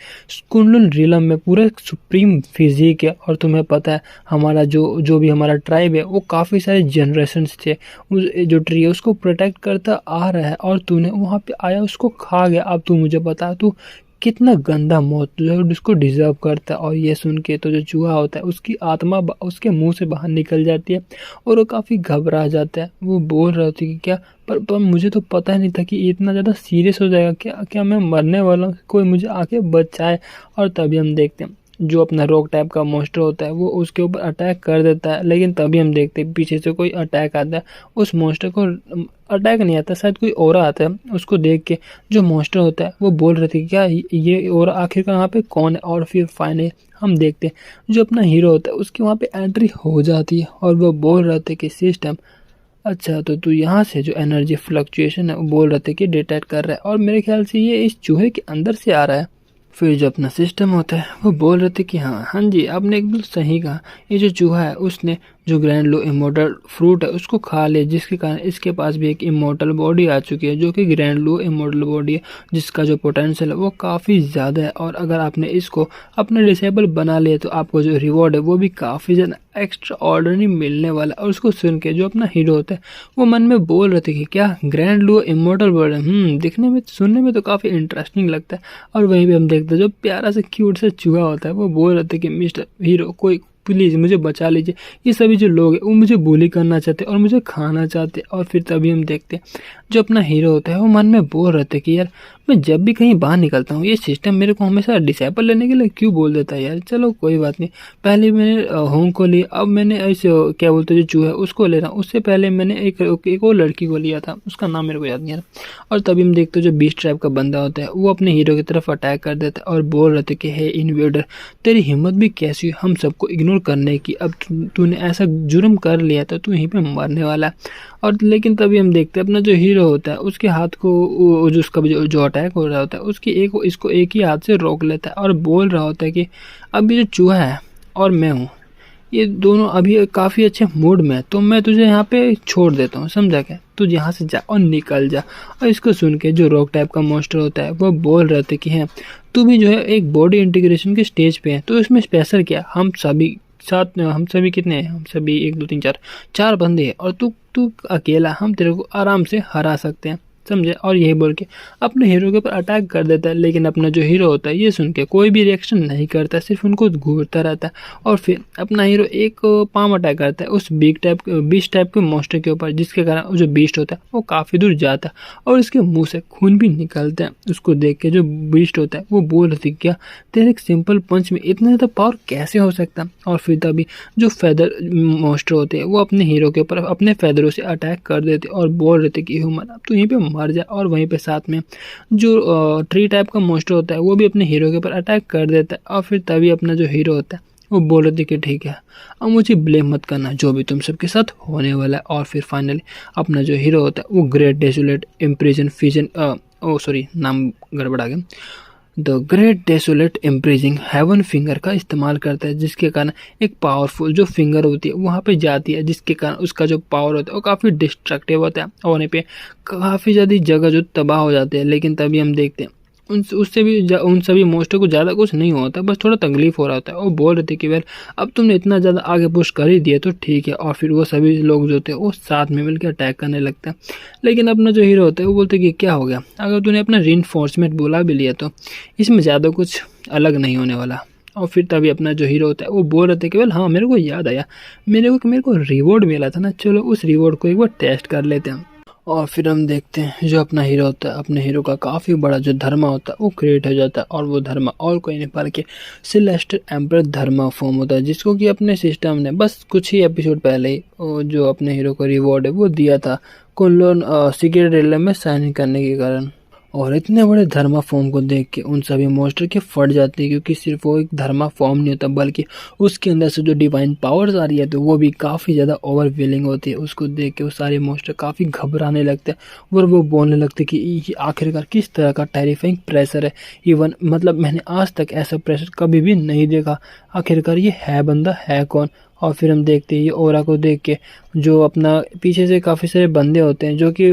कुंडल रियलम में पूरे सुप्रीम फिजिक है। और तुम्हें पता है हमारा जो भी हमारा ट्राइब है वो काफ़ी सारे जनरेशन्स थे उस जो ट्री है उसको प्रोटेक्ट करता आ रहा है, और तूने वहाँ पे आया उसको खा गया। अब तू मुझे बता तू कितना गंदा मौत जो है उसको डिजर्व करता है। और ये सुन के तो जो चूहा होता है उसकी आत्मा उसके मुंह से बाहर निकल जाती है और वो काफ़ी घबरा जाता है। वो बोल रहा था कि क्या पर मुझे तो पता ही नहीं था कि इतना ज़्यादा सीरियस हो जाएगा, क्या क्या मैं मरने वाला हूँ, कोई मुझे आके बचाए। और तभी हम देखते हैं जो अपना रॉक टाइप का मॉन्स्टर होता है वो उसके ऊपर अटैक कर देता है, लेकिन तभी हम देखते हैं पीछे से कोई अटैक आता है। उस मॉन्स्टर को अटैक नहीं आता, शायद कोई और आता है। उसको देख के जो मॉन्स्टर होता है वो बोल रहे थे क्या ये और आखिरकार यहाँ पे कौन है। और फिर फाइनली हम देखते हैं जो अपना हीरो होता है उसकी वहाँ पे एंट्री हो जाती है और वो बोल रहे थे कि सिस्टम अच्छा तो तू यहाँ से जो एनर्जी फ्लक्चुएशन है वो बोल रहे थे कि डिटेक्ट कर रहा है, और मेरे ख्याल से ये इस चूहे के अंदर से आ रहा है। फिर जो अपना सिस्टम होता है वो बोल रहे थे कि हाँ जी आपने एकदम सही कहा, ये जो चूहा है उसने जो ग्रैंड लो इमोर्टल फ्रूट है उसको खा लिया, जिसके कारण इसके पास भी एक इमोर्टल बॉडी आ चुकी है जो कि ग्रैंड लो इमोर्टल बॉडी है, जिसका जो पोटेंशियल है वो काफ़ी ज़्यादा है। और अगर आपने इसको अपना डिसेबल बना लिया तो आपको जो रिवॉर्ड है वो भी काफ़ी ज़्यादा एक्स्ट्रा ऑर्डिनरी मिलने वाला है। और उसको सुन के जो अपना हीरो होता है वो मन में बोल रहे थे कि क्या ग्रैंड लो इमोर्टल बॉडी, दिखने में सुनने में तो काफ़ी इंटरेस्टिंग लगता है। और वहीं पे हम देखते हैं जो प्यारा सा क्यूट सा चूहा होता है वो बोल रहे थे कि मिस्टर हीरो कोई प्लीज़ मुझे बचा लीजिए, ये सभी जो लोग हैं वो मुझे बुली करना चाहते और मुझे खाना चाहते। और फिर तभी हम देखते हैं जो अपना हीरो होता है वो मन में बोल रहे थे कि यार मैं जब भी कहीं बाहर निकलता हूँ ये सिस्टम मेरे को हमेशा डिसेबल लेने के लिए क्यों बोल देता है यार। चलो कोई बात नहीं, पहले मैंने होंग को लिया, अब मैंने ऐसे क्या बोलते जो चूहा है उसको ले रहा हूँ। उससे पहले मैंने एक और लड़की को लिया था, उसका नाम मेरे को याद नहीं आ रहा। और तभी हम देखते जो बीस्ट टाइप का बंदा होता है वो अपने हीरो की तरफ अटैक कर देता है और बोल रहे थे कि हे इन्वेडर तेरी हिम्मत भी कैसी हम सबको इग्नोर करने की, अब तूने ऐसा जुर्म कर लिया तो तू यहीं पे मरने वाला है। और लेकिन तभी हम देखते हैं अपना जो हीरो होता है उसके हाथ को जो उसका जो अटैक हो रहा होता है उसकी इसको एक ही हाथ से रोक लेता है और बोल रहा होता है कि अब ये जो चूहा है और मैं हूँ ये दोनों अभी काफ़ी अच्छे मूड में है, तो मैं तुझे यहाँ पे छोड़ देता हूँ, समझा क्या, तू यहाँ से जा और निकल जा। और इसको सुन के जो रॉक टाइप का मॉन्स्टर होता है वो बोल रहे थे कि हैं तू भी जो है एक बॉडी इंटीग्रेशन के स्टेज पे है, तो इसमें स्पेशल क्या, हम सभी कितने हैं, हम सभी 1 2 3 4 बंदे हैं और तू तू अकेला, हम तेरे को आराम से हरा सकते हैं, समझे। और यही बोल के अपने हीरो के ऊपर अटैक कर देता है, लेकिन अपना जो हीरो होता है ये सुन के कोई भी रिएक्शन नहीं करता, सिर्फ उनको घूरता रहता है। और फिर अपना हीरो एक पाम अटैक करता है उस बीस्ट टाइप के मॉन्स्टर के ऊपर, जिसके कारण जो बीस्ट होता है वो काफ़ी दूर जाता है और इसके मुंह से खून भी निकलता है। उसको देख के जो बीस्ट होता है वो बोल रही थी क्या तेरे एक सिंपल पंच में इतना ज़्यादा पावर कैसे हो सकता है। और फिर तभी जो फेदर मॉन्स्टर होते हैं वो अपने हीरो के ऊपर अपने फेदरों से अटैक कर देते और बोल रहे थे कि ह्यूमन अब तो यहीं पे मर जाए। और वहीं पे साथ में जो ट्री टाइप का मॉन्स्टर होता है वो भी अपने हीरो के ऊपर अटैक कर देता है। और फिर तभी अपना जो हीरो होता है वो बोल रहे थे कि ठीक है अब मुझे ब्लेम मत करना जो भी तुम सबके साथ होने वाला है। और फिर फाइनली अपना जो हीरो होता है वो ग्रेट डेसोलेट इम्प्रिजन फिजन नाम गड़बड़ा गया, the great desolate imprisoning heaven finger का इस्तेमाल करता है, जिसके कारण एक पावरफुल जो फिंगर होती है वहाँ पे जाती है, जिसके कारण उसका जो पावर होता है वो काफ़ी डिस्ट्रक्टिव होता है और वहीं पे काफ़ी ज़्यादा जगह जो तबाह हो जाते हैं। लेकिन तभी हम देखते हैं उन सभी मोस्टर को ज़्यादा कुछ नहीं होता, बस थोड़ा तकलीफ हो रहा होता है। वो बोल रहे थे कि वेल अब तुमने इतना ज़्यादा आगे पुश कर ही दिया तो ठीक है। और फिर वो सभी लोग जो थे वो साथ में मिलकर अटैक करने लगते हैं। लेकिन अपना जो हीरो होता है वो बोलते कि क्या हो गया, अगर तूने अपना रीइंफोर्समेंट बुला भी लिया तो इसमें ज़्यादा कुछ अलग नहीं होने वाला। और फिर तभी अपना जो हीरो होता है वो बोल रहे थे कि वेल हाँ मेरे को याद आया, मेरे को रिवॉर्ड मिला था ना, चलो उस रिवॉर्ड को एक बार टेस्ट कर लेते हैं। और फिर हम देखते हैं जो अपना हीरो होता है अपने हीरो का काफ़ी बड़ा जो धर्मा होता है वो क्रिएट हो जाता है और वो धर्मा और कोई नहीं बल्कि सिलेस्टर एम्पर धर्मा फॉर्म होता है, जिसको कि अपने सिस्टम ने बस कुछ ही एपिसोड पहले ही जो अपने हीरो को रिवॉर्ड है वो दिया था कुनलून सीक्रेट रिले में साइन करने के कारण। और इतने बड़े धर्मा फॉर्म को देख के उन सभी मॉन्स्टर के फट जाते हैं, क्योंकि सिर्फ वो एक धर्मा फॉर्म नहीं होता बल्कि उसके अंदर से जो डिवाइन पावर्स आ रही है तो वो भी काफ़ी ज़्यादा ओवरवेलिंग होती है। उसको देख के वो सारे मॉन्स्टर काफ़ी घबराने लगते हैं और वो बोलने लगते कि ये आखिरकार किस तरह का टेरिफाइंग प्रेशर है। इवन मतलब मैंने आज तक ऐसा प्रेशर कभी भी नहीं देखा। आखिरकार ये है बंदा है कौन। और फिर हम देखते हैं ये ओरा को देख के जो अपना पीछे से काफ़ी सारे बंदे होते हैं जो कि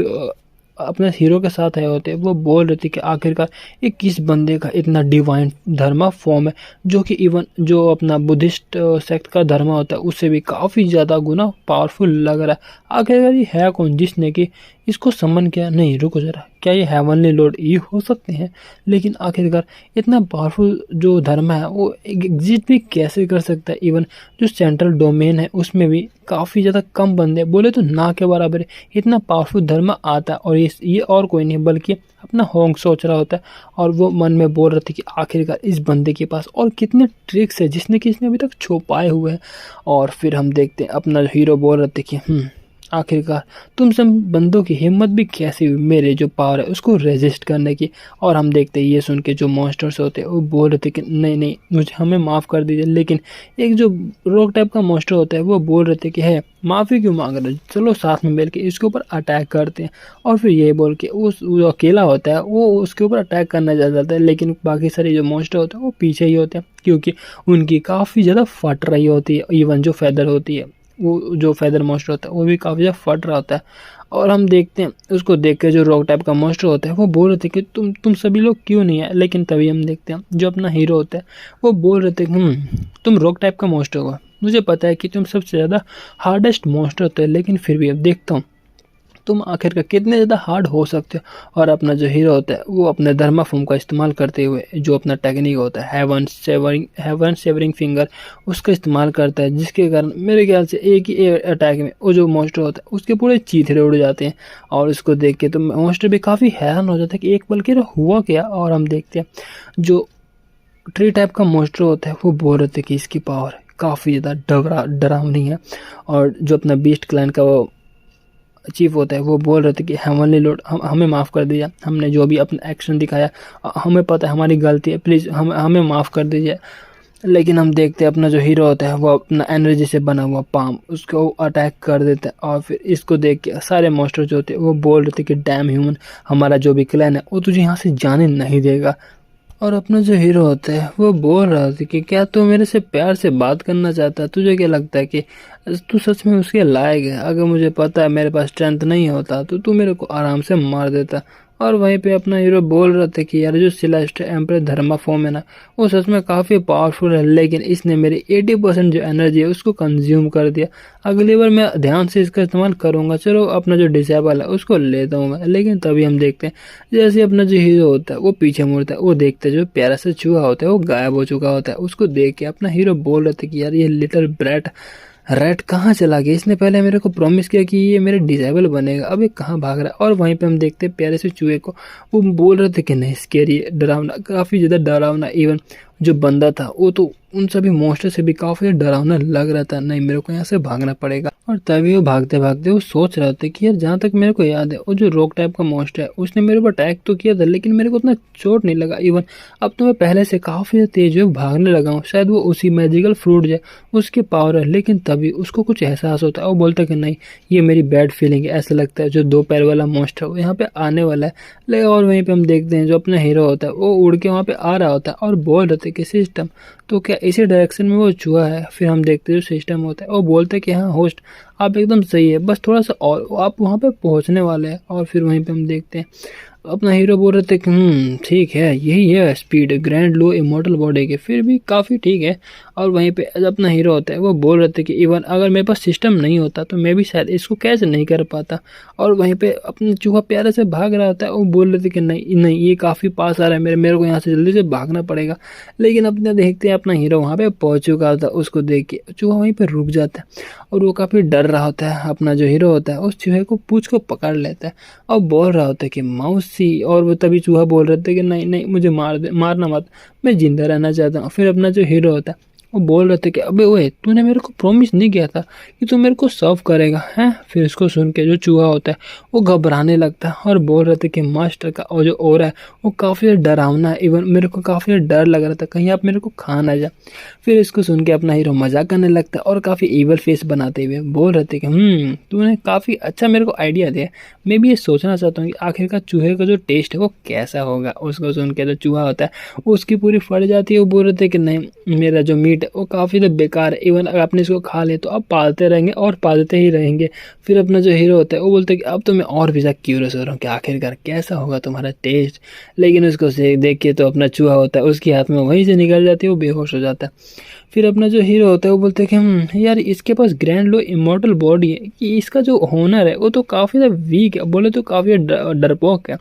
अपने हीरो के साथ आए होते हैं, वो बोल रहे थे कि आखिरकार ये किस बंदे का इतना डिवाइन धर्मा फॉर्म है जो कि इवन जो अपना बुद्धिस्ट सेक्ट का धर्मा होता है उससे भी काफ़ी ज़्यादा गुना पावरफुल लग रहा है। आखिरकार ये है कौन जिसने कि इसको समन किया। नहीं रुको जरा, क्या ये हेवनली लॉर्ड ये हो सकते हैं? लेकिन आखिरकार इतना पावरफुल जो धर्म है वो एग्जिस्ट भी कैसे कर सकता है? इवन जो सेंट्रल डोमेन है उसमें भी काफ़ी ज़्यादा कम बंदे, बोले तो ना के बराबर है, इतना पावरफुल धर्म आता है। और ये और कोई नहीं बल्कि अपना होंग सोच रहा होता है और वो मन में बोल रहे थे कि आखिरकार इस बंदे के पास और कितने ट्रिक्स है जिसने कि इसने अभी तक छुपाए हुए हैं। और फिर हम देखते हैं अपना हीरो बोल रहे थे कि आखिरकार तुम सब बंदों की हिम्मत भी कैसी हुई मेरे जो पावर है उसको रेजिस्ट करने की। और हम देखते हैं ये सुन के जो मॉन्स्टर्स होते हैं वो बोल रहे थे कि नहीं नहीं मुझे हमें माफ़ कर दीजिए। लेकिन एक जो रोक टाइप का मॉन्स्टर होता है वो बोल रहे थे कि है माफ़ी क्यों मांग रहे हो, चलो साथ में मिल के इसके ऊपर अटैक करते हैं। और फिर ये बोल के वो जो अकेला होता है वो उसके ऊपर अटैक करना जा जाता है, लेकिन बाकी सारे जो मॉन्स्टर होते हैं वो पीछे ही होते हैं क्योंकि उनकी काफ़ी ज़्यादा फट रही होती है। इवन जो फेदर होती है वो जो फेदर मॉन्स्टर होता है वो भी काफ़ी ज़्यादा फट रहा होता है। और हम देखते हैं उसको देख के जो रॉक टाइप का मॉन्स्टर होता है वो बोल रहे थे कि तुम सभी लोग क्यों नहीं आए। लेकिन तभी हम देखते हैं जो अपना हीरो होता है वो बोल रहे थे तुम रॉक टाइप का मॉन्स्टर हो, मुझे पता है कि तुम सबसे ज़्यादा हार्डेस्ट मॉन्स्टर होते हैं, लेकिन फिर भी अब देखता हूँ तुम आखिरकार कितने ज़्यादा हार्ड हो सकते हो। और अपना जो हीरो होता है वो अपने धर्मा फॉर्म का इस्तेमाल करते हुए जो अपना टेक्निक होता है हेवन सेवरिंग फिंगर उसका इस्तेमाल करता है, जिसके कारण मेरे ख्याल से एक ही अटैक में वो जो मॉन्स्टर होता है उसके पूरे चीथड़े उड़ जाते हैं। और उसको देख के तो मॉन्स्टर भी काफ़ी हैरान हो जाता है कि एक पल के हुआ क्या। और हम देखते हैं जो ट्री टाइप का मॉन्स्टर होता है वो बोल रहे थे कि इसकी पावर काफ़ी ज़्यादा डरावनी है। और जो अपना बीस्ट क्लैन का वो चीफ होता है वो बोल रहे थे कि हेवनली लॉर्ड हमें माफ़ कर दीजिए, हमने जो भी अपना एक्शन दिखाया हमें पता है हमारी गलती है, प्लीज़ हमें माफ़ कर दीजिए। लेकिन हम देखते हैं अपना जो हीरो होता है वो अपना एनर्जी से बना हुआ पाम उसको अटैक कर देता है। और फिर इसको देख के सारे मॉन्स्टर जो होते हैं वो बोल रहे थे कि डैम ह्यूमन हमारा जो भी क्लैन है वो तुझे यहाँ से जाने नहीं देगा। और अपना जो हीरो होता है वो बोल रहा था कि क्या तू मेरे से प्यार से बात करना चाहता है, तुझे क्या लगता है कि तू सच में उसके लायक है? अगर मुझे पता है मेरे पास स्ट्रेंथ नहीं होता तो तू मेरे को आराम से मार देता। और वहीं पे अपना हीरो बोल रहा था कि यार जो सेलेस्टियल एम्परर धर्मा फॉर्म है ना वो सच में काफ़ी पावरफुल है, लेकिन इसने मेरी 80% जो एनर्जी है उसको कंज्यूम कर दिया। अगली बार मैं ध्यान से इसका इस्तेमाल करूंगा, चलो अपना जो डिसेबल है उसको लेता हूँ मैं। लेकिन तभी हम देखते हैं जैसे अपना जो हीरो होता है वो पीछे मुड़ता है, वो देखते जो प्यारा सा चूहा होता है वो गायब हो चुका होता है। उसको देख के अपना हीरो बोल रहे थे कि यार ये लिटिल ब्रैट रेड कहाँ चला गया, इसने पहले मेरे को प्रॉमिस किया कि ये मेरे डिसेबल बनेगा, अब ये कहाँ भाग रहा है। और वहीं पे हम देखते हैं प्यारे से चूहे को, वो बोल रहे थे कि नहीं स्केरी डरावना, काफ़ी ज़्यादा डरावना। इवन जो बंदा था वो तो उन सभी मॉन्स्टर से भी काफ़ी डरावना लग रहा था। नहीं मेरे को यहाँ से भागना पड़ेगा। और तभी वो भागते भागते वो सोच रहे थे कि यार जहाँ तक मेरे को याद है वो जो रॉक टाइप का मॉन्स्टर है उसने मेरे ऊपर अटैक तो किया था लेकिन मेरे को उतना चोट नहीं लगा। इवन अब तो मैं पहले से काफ़ी तेज हुए भागने लगा हूँ, शायद वो उसी मैजिकल फ्रूट जो उसकी पावर है। लेकिन तभी उसको कुछ एहसास होता है, वो बोलता है कि नहीं ये मेरी बैड फीलिंग है, ऐसा लगता है जो 2 पैर वाला मॉन्स्टर वो यहाँ पे आने वाला है। लेकिन और वहीं पे हम देखते हैं जो अपना हीरो होता है वो उड़ के वहाँ पे आ रहा होता है और बोल रहे थे कि सिस्टम तो क्या इसी डायरेक्शन में वो चूहा है। फिर हम देखते हैं जो सिस्टम होता है वो बोलते हैं कि हाँ होस्ट आप एकदम सही है, बस थोड़ा सा और आप वहाँ पे पहुँचने वाले हैं। और फिर वहीं पे हम देखते हैं अपना हीरो बोल रहे थे कि ठीक है यही है स्पीड ग्रैंड लो इमोर्टल बॉडी के, फिर भी काफ़ी ठीक है। और वहीं पे अपना हीरो होता है वो बोल रहे थे कि इवन अगर मेरे पास सिस्टम नहीं होता तो मैं भी शायद इसको कैच नहीं कर पाता। और वहीं पे अपना चूहा प्यारे से भाग रहा होता है, वो बोल रहे थे कि नहीं नहीं ये काफ़ी पास आ रहा है, मेरे को यहाँ से जल्दी से भागना पड़ेगा। लेकिन अपने देखते हैं अपना हीरो वहाँ पे पहुँच चुका था, उसको देख के चूहा वहीं पर रुक जाता है और वो काफ़ी डर रहा होता है। अपना जो हीरो होता है उस चूहे को पूंछ को पकड़ लेता है और बोल रहा होता है कि मौसी। और वो तभी चूहा बोल रहे थे कि नहीं नहीं मुझे मारना मत, मैं जिंदा रहना चाहता हूँ। फिर अपना जो हीरो होता है वो बोल रहे थे कि अबे ओए, तूने मेरे को प्रॉमिस नहीं किया था कि तू मेरे को सर्व करेगा हैं। फिर इसको सुन के जो चूहा होता है वो घबराने लगता है और बोल रहे थे कि मास्टर का और जो ऑरा है वो काफ़ी डरावना है, इवन मेरे को काफ़ी डर लग रहा था कहीं आप मेरे को खा ना जाए। फिर इसको सुन के अपना हीरो मजाक करने लगता है और काफ़ी ईवल फेस बनाते हुए बोल रहे थे कि तूने काफ़ी अच्छा मेरे को आइडिया दिया। मैं भी ये सोचना चाहता हूँ कि आखिरकार चूहे का जो टेस्ट है वो कैसा होगा। उसको सुन के जो चूहा होता है उसकी पूरी फट जाती है। वो बोल रहे थे कि नहीं, मेरा जो मीट है वो काफ़ी तो बेकार है, इवन अगर आपने इसको खा ले तो आप पालते रहेंगे और पालते ही रहेंगे। फिर अपना जो हीरो होता है वो बोलते हैं कि अब तो मैं और भी ज़्यादा क्यूरियस हो रहा हूँ कि आखिरकार कैसा होगा तुम्हारा टेस्ट। लेकिन उसको देख के तो अपना चूहा होता है उसके हाथ में वहीं से निकल जाती है, वो बेहोश हो जाता है। फिर अपना जो हीरो होता है वो बोलते हैं कि यार इसके पास ग्रैंड लो इमॉर्टल बॉडी है, कि इसका जो होनर है वो तो काफ़ी ज़्यादा वीक है, बोले तो काफ़ी डरपोक है।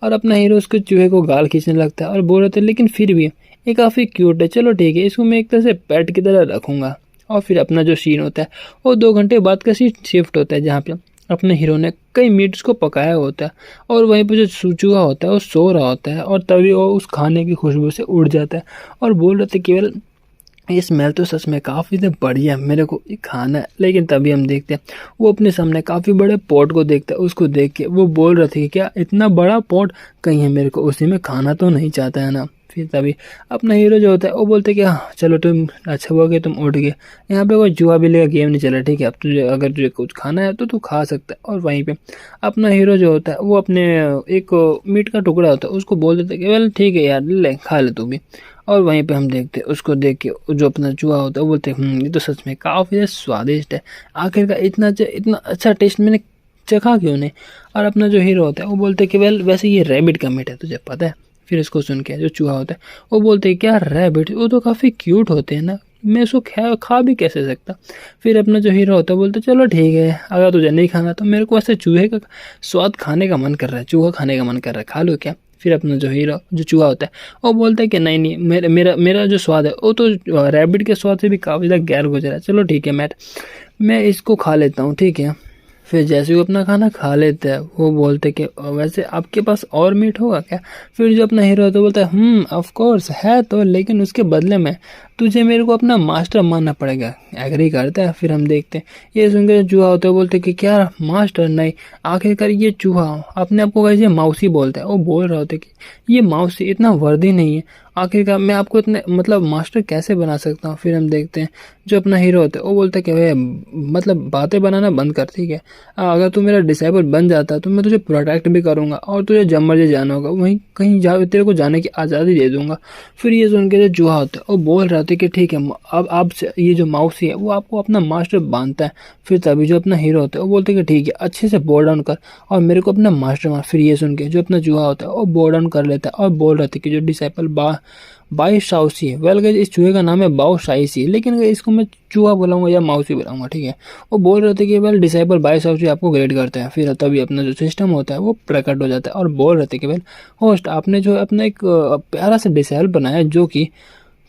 और अपना हीरो उसके चूहे को गाल खींचने लगता है और बोल रहे थे लेकिन फिर भी ये काफ़ी क्यूट है, चलो ठीक है, इसको मैं एक तरह से पेट की तरह रखूँगा। और फिर अपना जो सीन होता है वो 2 घंटे बाद का सीन शिफ्ट होता है जहाँ पे अपने हीरो ने कई मीट्स को पकाया होता है और वहीं पे जो चूहा होता है वो सो रहा होता है और तभी वो उस खाने की खुशबू से उड़ जाता है और बोल रहे थे केवल ये स्मेल तो सच में काफ़ी बढ़िया, मेरे को ये खाना है। लेकिन तभी हम देखते हैं वो अपने सामने काफ़ी बड़े पॉट को देखता है। उसको देख के वो बोल रहे थे कि क्या इतना बड़ा पॉट कहीं है, मेरे को उसी में खाना तो नहीं चाहता है ना। फिर तभी अपना हीरो जो होता है वो बोलते कि हाँ चलो तुम अच्छा हुआ कि तुम उठ गए, यहाँ पे कोई जुआ बिल्ली का गेम नहीं चला, ठीक है, अब तुझे अगर तुझे कुछ खाना है तो तू खा सकता है। और वहीं पे अपना हीरो जो होता है वो अपने एक मीट का टुकड़ा होता है उसको बोल देता है कि वेल ठीक है यार, ले खा ले तू भी। और वहीं पे हम देखते उसको देख के जो अपना चूहा होता है वो बोलते ये तो सच में काफ़ी स्वादिष्ट है, आखिरकार इतना अच्छा टेस्ट मैंने चखा क्यों नहीं। और अपना जो हीरो होता है वो बोलते कि वेल वैसे ये रैबिट का मीट है, तुझे पता है। फिर इसको सुन के जो चूहा होता है वो बोलते क्या रैबिट, वो तो काफ़ी क्यूट होते हैं ना, मैं उसको खा भी कैसे सकता। फिर अपना जो हीरो होता है बोलते चलो ठीक है, अगर तुझे नहीं खाना तो मेरे को ऐसे चूहे का स्वाद खाने का मन कर रहा है, चूहा खाने का मन कर रहा है, खा लो क्या। फिर अपना जो हीरो जो चूहा होता है वो बोलता है कि नहीं मेरा जो स्वाद है वो तो रैबिट के स्वाद से भी काफ़ी ज़्यादा गैर गुजरा है, चलो ठीक है मैं इसको खा लेता हूँ, ठीक है। फिर जैसे वो अपना खाना खा लेते हैं वो बोलते कि वैसे आपके पास और मीट होगा क्या। फिर जो अपना हीरो होता है बोलता है ऑफ कोर्स है तो, लेकिन उसके बदले में तुझे मेरे को अपना मास्टर मानना पड़ेगा। एग्री करता है। फिर हम देखते हैं ये सुनकर चूहा होता है बोलते कि क्या मास्टर, नहीं, आखिरकार ये चूहा अपने आप को कैसे माउसी बोलता है। वो बोल रहा होता है कि ये माउसी इतना वर्दी नहीं है, आखिरकार मैं आपको इतने मतलब मास्टर कैसे बना सकता हूँ। फिर हम देखते हैं जो अपना हीरो होता है वो बोलता है कि भाई मतलब बातें बनाना बंद कर, ठीक है, अगर तू मेरा डिसाइबल बन जाता तो मैं तुझे प्रोटेक्ट भी करूँगा और तुझे जब मर्जी जाना होगा वहीं कहीं जा तेरे को जाने की आज़ादी दे दूंगा। फिर ये सुन के जो चूहा होता है वो बोल रहा था कि ठीक है, अब आप ये जो माउसी है वो आपको अपना मास्टर बांधता है। फिर तभी जो अपना हीरो होता है वो बोलते कि ठीक है, अच्छे से बोल डाउन कर और मेरे को अपना मास्टर मान। फिर ये सुन के जो अपना चूहा होता है वो बोल डाउन कर लेता है और बोल रहा था कि जो डिसाइपल बाई शाओसी है, वेल गाइस इस चूहे का नाम है बाओ शाइसी, लेकिन इसको मैं चूहा बुलाऊंगा या माउसी बुलाऊंगा, ठीक है। वो बोल रहे थे कि वेल डिसाइपल बाई शाओसी आपको ग्रेड करते हैं। फिर तभी अपना जो सिस्टम होता है वो प्रकट हो जाता है और बोल रहे थे कि वेल होस्ट आपने जो अपना एक प्यारा सा डिसाइपल बनाया जो कि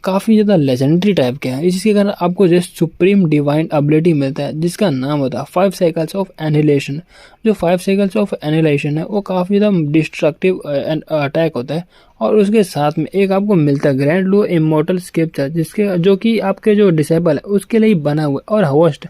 काफ़ी ज़्यादा लेजेंडरी टाइप के हैं, इसके कारण आपको जो सुप्रीम डिवाइन एबिलिटी मिलता है जिसका नाम होता है 5 साइकिल्स ऑफ एनिहिलेशन। जो 5 साइकिल्स ऑफ एनिहिलेशन है वो काफ़ी ज़्यादा डिस्ट्रक्टिव अटैक होता है और उसके साथ में एक आपको मिलता है ग्रैंड लो इमॉर्टल स्क्रिप्चर जिसके जो कि आपके जो डिसेबल है उसके लिए बना हुआ है। और होस्ट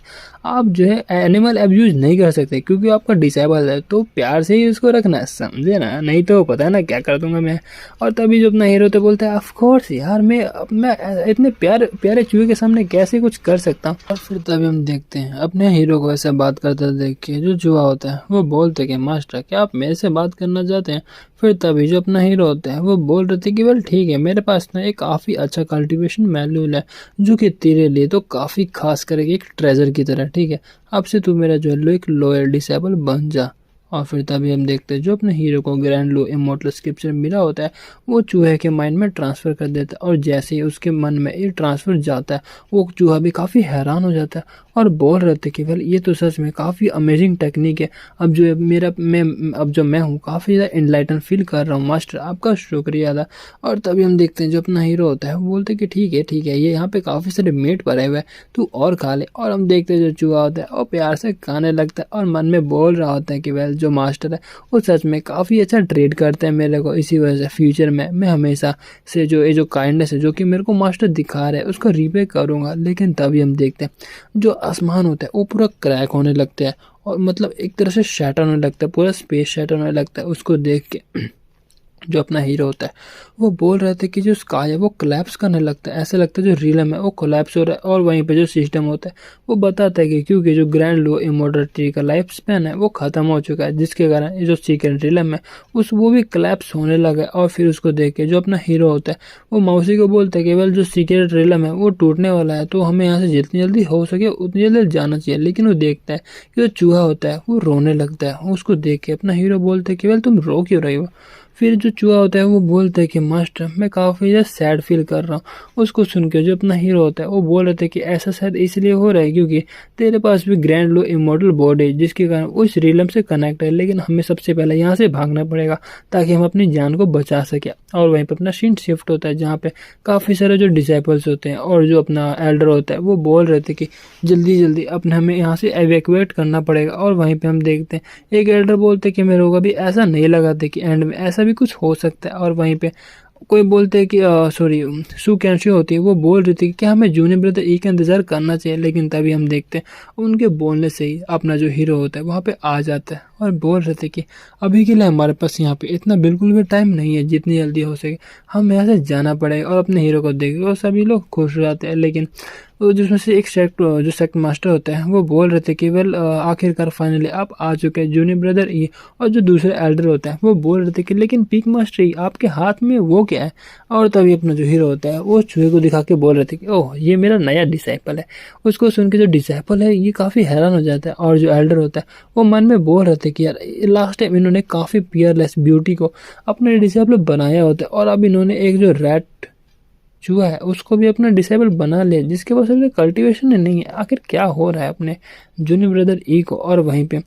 आप जो है एनिमल अब्यूज नहीं कर सकते क्योंकि आपका डिसेबल है, तो प्यार से ही उसको रखना है, समझे ना, नहीं तो पता है ना क्या कर दूंगा मैं। और तभी जो अपना हीरो तो बोलता है ऑफ कोर्स यार मैं इतने प्यारे चूहे के सामने कैसे कुछ कर सकता हूँ। और फिर तभी हम देखते हैं अपने हीरो को ऐसे बात करते देख के जो चूहा होता है वो बोलते कि मास्टर क्या आप मेरे से बात करना चाहते हैं। फिर तभी जो अपना हीरो होता है वो बोल रहे थे कि वेल ठीक है, मेरे पास ना एक काफ़ी अच्छा कल्टीवेशन मैनुअल है जो कि तेरे लिए तो काफ़ी खास करेगा, एक ट्रेजर की तरह, ठीक है, अब से तू मेरा जो है एक लॉयल डिसेबल बन जा। और फिर तभी हम देखते हैं जो अपने हीरो को ग्रैंड लो इमॉर्टल स्क्रिप्चर मिला होता है वो चूहे के माइंड में ट्रांसफ़र कर देता है और जैसे ही उसके मन में ये ट्रांसफ़र जाता है वो चूहा भी काफ़ी हैरान हो जाता है और बोल रहे थे कि वेल ये तो सच में काफ़ी अमेजिंग टेक्निक है, अब जो मैं हूँ काफ़ी ज़्यादा इनलाइटन फील कर रहा हूँ मास्टर, आपका शुक्रिया अदा। और तभी हम देखते हैं जो अपना हीरो होता है वो बोलते कि ठीक है ये यहाँ पे काफ़ी सारे मीट पड़े हुए हैं तू और खा ले। और हम देखते हैं जो चूहा होता है वो प्यार से खाने लगता है और मन में बोल रहा होता है कि वेल जो मास्टर है वो सच में काफ़ी अच्छा ट्रीट करते हैं मेरे को। इसी वजह से फ्यूचर में मैं हमेशा से जो ये जो काइंडनेस है जो कि मेरे को मास्टर दिखा रहा है उसको रीपे करूँगा। लेकिन तभी हम देखते हैं जो आसमान होता है वो पूरा क्रैक होने लगता है और मतलब एक तरह से शैटर होने लगता है, पूरा स्पेस शैटर होने लगता है। उसको देख के जो अपना हीरो होता है वो बोल रहे थे कि जो स्काई है वो कोलैप्स करने लगता है, ऐसा लगता है जो रिलम है वो कोलैप्स हो रहा है। और वहीं पे जो सिस्टम होता है वो बताता है कि क्योंकि जो ग्रैंड लो इमोर्टलिटी का लाइफ स्पैन है वो खत्म हो चुका है, जिसके कारण ये जो सीक्रेट रिलम है वो भी कोलैप्स होने लगा है। और फिर उसको देख के जो अपना हीरो होता है वो मौसी को बोलता है केवल जो सीक्रेट रिलम है वो टूटने वाला है, तो हमें यहाँ से जितनी जल्दी हो सके उतनी जल्दी जाना चाहिए। लेकिन वो देखता है कि जो चूहा होता है वो रोने लगता है। उसको देख के अपना हीरो बोलता है केवल तुम रो क्यों रही हो। फिर जो चूहा होता है वो बोलता है कि मास्टर मैं काफ़ी ज़्यादा सैड फील कर रहा हूँ। उसको सुन के जो अपना हीरो होता है वो बोल रहे थे कि ऐसा शायद इसलिए हो रहा है क्योंकि तेरे पास भी ग्रैंड लो इमॉर्टल बॉडी है जिसके कारण वो इस रिलम से कनेक्ट है। लेकिन हमें सबसे पहले यहाँ से भागना पड़ेगा ताकि हम अपनी जान को बचा सकें। और वहीं पर अपना सीन शिफ्ट होता है जहाँ पे काफ़ी सारे जो डिसाइपल्स होते हैं और जो अपना एल्डर होता है वो बोल रहे थे कि जल्दी जल्दी अपने हमें यहाँ से एवैक्यूएट करना पड़ेगा। और वहीं पे हम देखते हैं एक एल्डर बोलते कि मेरे को भी ऐसा नहीं लगा था कि एंड में ऐसा भी कुछ हो सकता है। और वहीं पे कोई बोलते हैं कि सॉरी सू कैंशी होती है वो बोल रही थी कि क्या हमें जूनियर ब्रदर ई का इंतज़ार करना चाहिए। लेकिन तभी हम देखते हैं उनके बोलने से ही अपना जो हीरो होता है वहाँ पे आ जाता है और बोल रहे थे कि अभी के लिए हमारे पास यहाँ पे इतना बिल्कुल भी टाइम नहीं है, जितनी जल्दी हो सके हम यहाँ से जाना पड़ेगा। और अपने हीरो को देख और सभी लोग खुश हो जाते हैं। लेकिन वो जिसमें से एक सेक्ट मास्टर होता है वो बोल रहे थे कि वेल आखिरकार फाइनली आप आ चुके हैं जूनियर ब्रदर ई। और जो दूसरे एल्डर होता है वो बोल रहे थे कि लेकिन पीक मास्टर ई आपके हाथ में वो क्या है। और तभी अपना जो हीरो होता है वो चूहे को दिखा के बोल रहे थे कि ओह ये मेरा नया डिसाइपल है। उसको सुन के जो डिसाइपल है ये काफ़ी हैरान हो जाता है। और जो एल्डर होता है वो मन में बोल रहे थे कि यार लास्ट टाइम इन्होंने काफ़ी पियरलेस ब्यूटी को अपने डिसाइपल बनाया होता है और अब इन्होंने एक जो रैट चूहा है उसको भी अपना डिसेबल बना लिया जिसके पास अभी कल्टीवेशन नहीं है। आखिर क्या हो रहा है अपने जूनियर ब्रदर ई को। और वहीं पे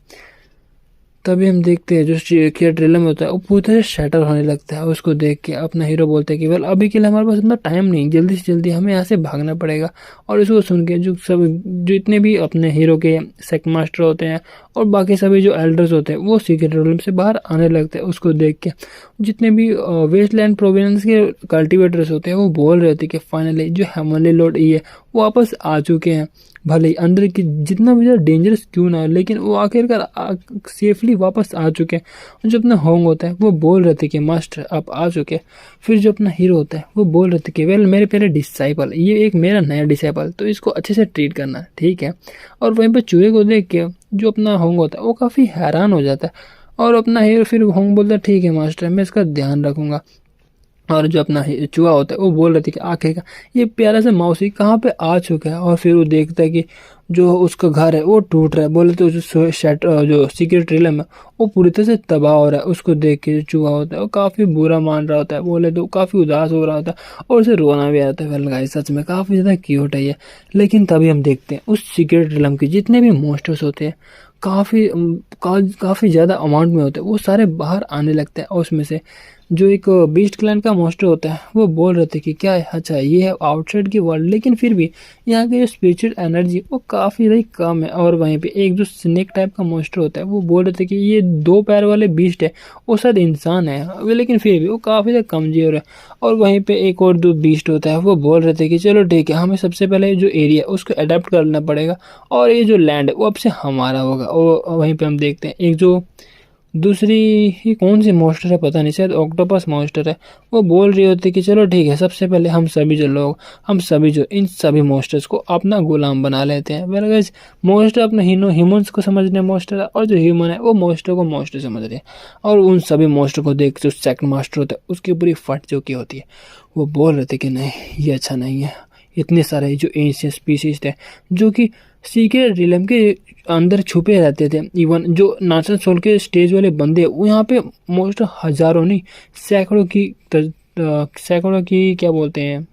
तभी हम देखते हैं जो ट्रेलर में होता है वो पूरी तरह से शैटर होने लगता है। उसको देख के अपना हीरो बोलता है कि वेल अभी के लिए हमारे पास इतना टाइम नहीं, जल्दी से जल्दी हमें यहाँ से भागना पड़ेगा। और इसको सुन के जो इतने भी अपने हीरो के सेक्ट मास्टर होते हैं और बाकी सभी जो एल्डर्स होते हैं वो सीक्रेट रूम से बाहर आने लगते हैं। उसको देख के जितने भी वेस्टलैंड प्रोविंस के कल्टिवेटर्स होते हैं वो बोल रहे थे कि फाइनली जो हेवनली लॉर्ड ई है वो वापस आ चुके हैं। भले ही अंदर की जितना भी ज़्यादा डेंजरस क्यों ना हो लेकिन वो आखिरकार सेफली वापस आ चुके हैं। जो अपना होंग होता है वो बोल रहे थे कि मास्टर आप आ चुके। फिर जो अपना हीरो होता है वो बोल रहे थे कि वेल मेरे पहले डिसाइपल ये एक मेरा नया डिसाइपल तो इसको अच्छे से ट्रीट करना ठीक है। और वहीं पर चूहे को देख के जो अपना होंग होता है वो काफ़ी हैरान हो जाता है। और अपना हीरो फिर होंग बोलता है ठीक है मास्टर मैं इसका ध्यान रखूँगा। और जो अपना चूहा होता है वो बोल रहे थे कि आखिरकार ये प्यारा सा मौसी कहाँ पे आ चुका है। और फिर वो देखता है कि जो उसका घर है वो टूट रहा है। बोले तो जो सीक्रेट रिलम है वो पूरी तरह से तबाह हो रहा है। उसको देख के जो चूहा होता है वो काफ़ी बुरा मान रहा होता है। बोले तो काफ़ी उदास हो रहा होता है और उसे रोना भी आता है। वेल गाइस सच में काफ़ी ज़्यादा क्यूट है ये। लेकिन तभी हम देखते हैं उस सीक्रेट रिलम के जितने भी मॉन्स्टर्स होते हैं काफ़ी ज़्यादा अमाउंट में होते हैं वो सारे बाहर आने लगते हैं। और उसमें से जो एक बीस्ट क्लैन का मॉन्स्टर होता है वो बोल रहे थे कि क्या है अच्छा ये है आउटसाइड की वर्ल्ड लेकिन फिर भी यहाँ की जो स्पिरिचुअल एनर्जी वो काफ़ी ज़्यादा कम है। और वहीं पे एक जो स्नेक टाइप का मॉन्स्टर होता है वो बोल रहे थे कि ये 2 पैर वाले बीस्ट है वो शायद इंसान है लेकिन फिर भी वो काफ़ी ज़्यादा कमज़ोर है। और वहीं पे एक और 2 बीस्ट होता है वो बोल रहे थे कि चलो ठीक है हमें सबसे पहले जो एरिया है उसको अडेप्ट करना पड़ेगा और ये जो लैंड है वो अब से हमारा होगा। और वहीं पे हम देखते हैं एक जो दूसरी ही कौन सी मॉन्स्टर है पता नहीं शायद ऑक्टोपस मॉन्स्टर है वो बोल रही होती कि चलो ठीक है सबसे पहले हम सभी जो इन सभी मॉन्स्टर्स को अपना गुलाम बना लेते हैं। वेल गाइस मॉन्स्टर अपने ह्यूमंस को समझ रहे हैं मॉन्स्टर और जो ह्यूमन है वो मॉन्स्टर को मॉन्स्टर समझ रहे हैं। और उन सभी मॉन्स्टर को देख जो सेकंड मास्टर होता है उसकी पूरी फट जो की होती है वो बोल रहे थे कि नहीं ये अच्छा नहीं है। इतने सारे जो एंशिएंट स्पीसीज थे जो कि सीक्रेट रिलम के अंदर छुपे रहते थे। इवन जो नाचन सोल के स्टेज वाले बंदे वो यहाँ पे मोस्ट हजारों नहीं सैकड़ों की क्या बोलते हैं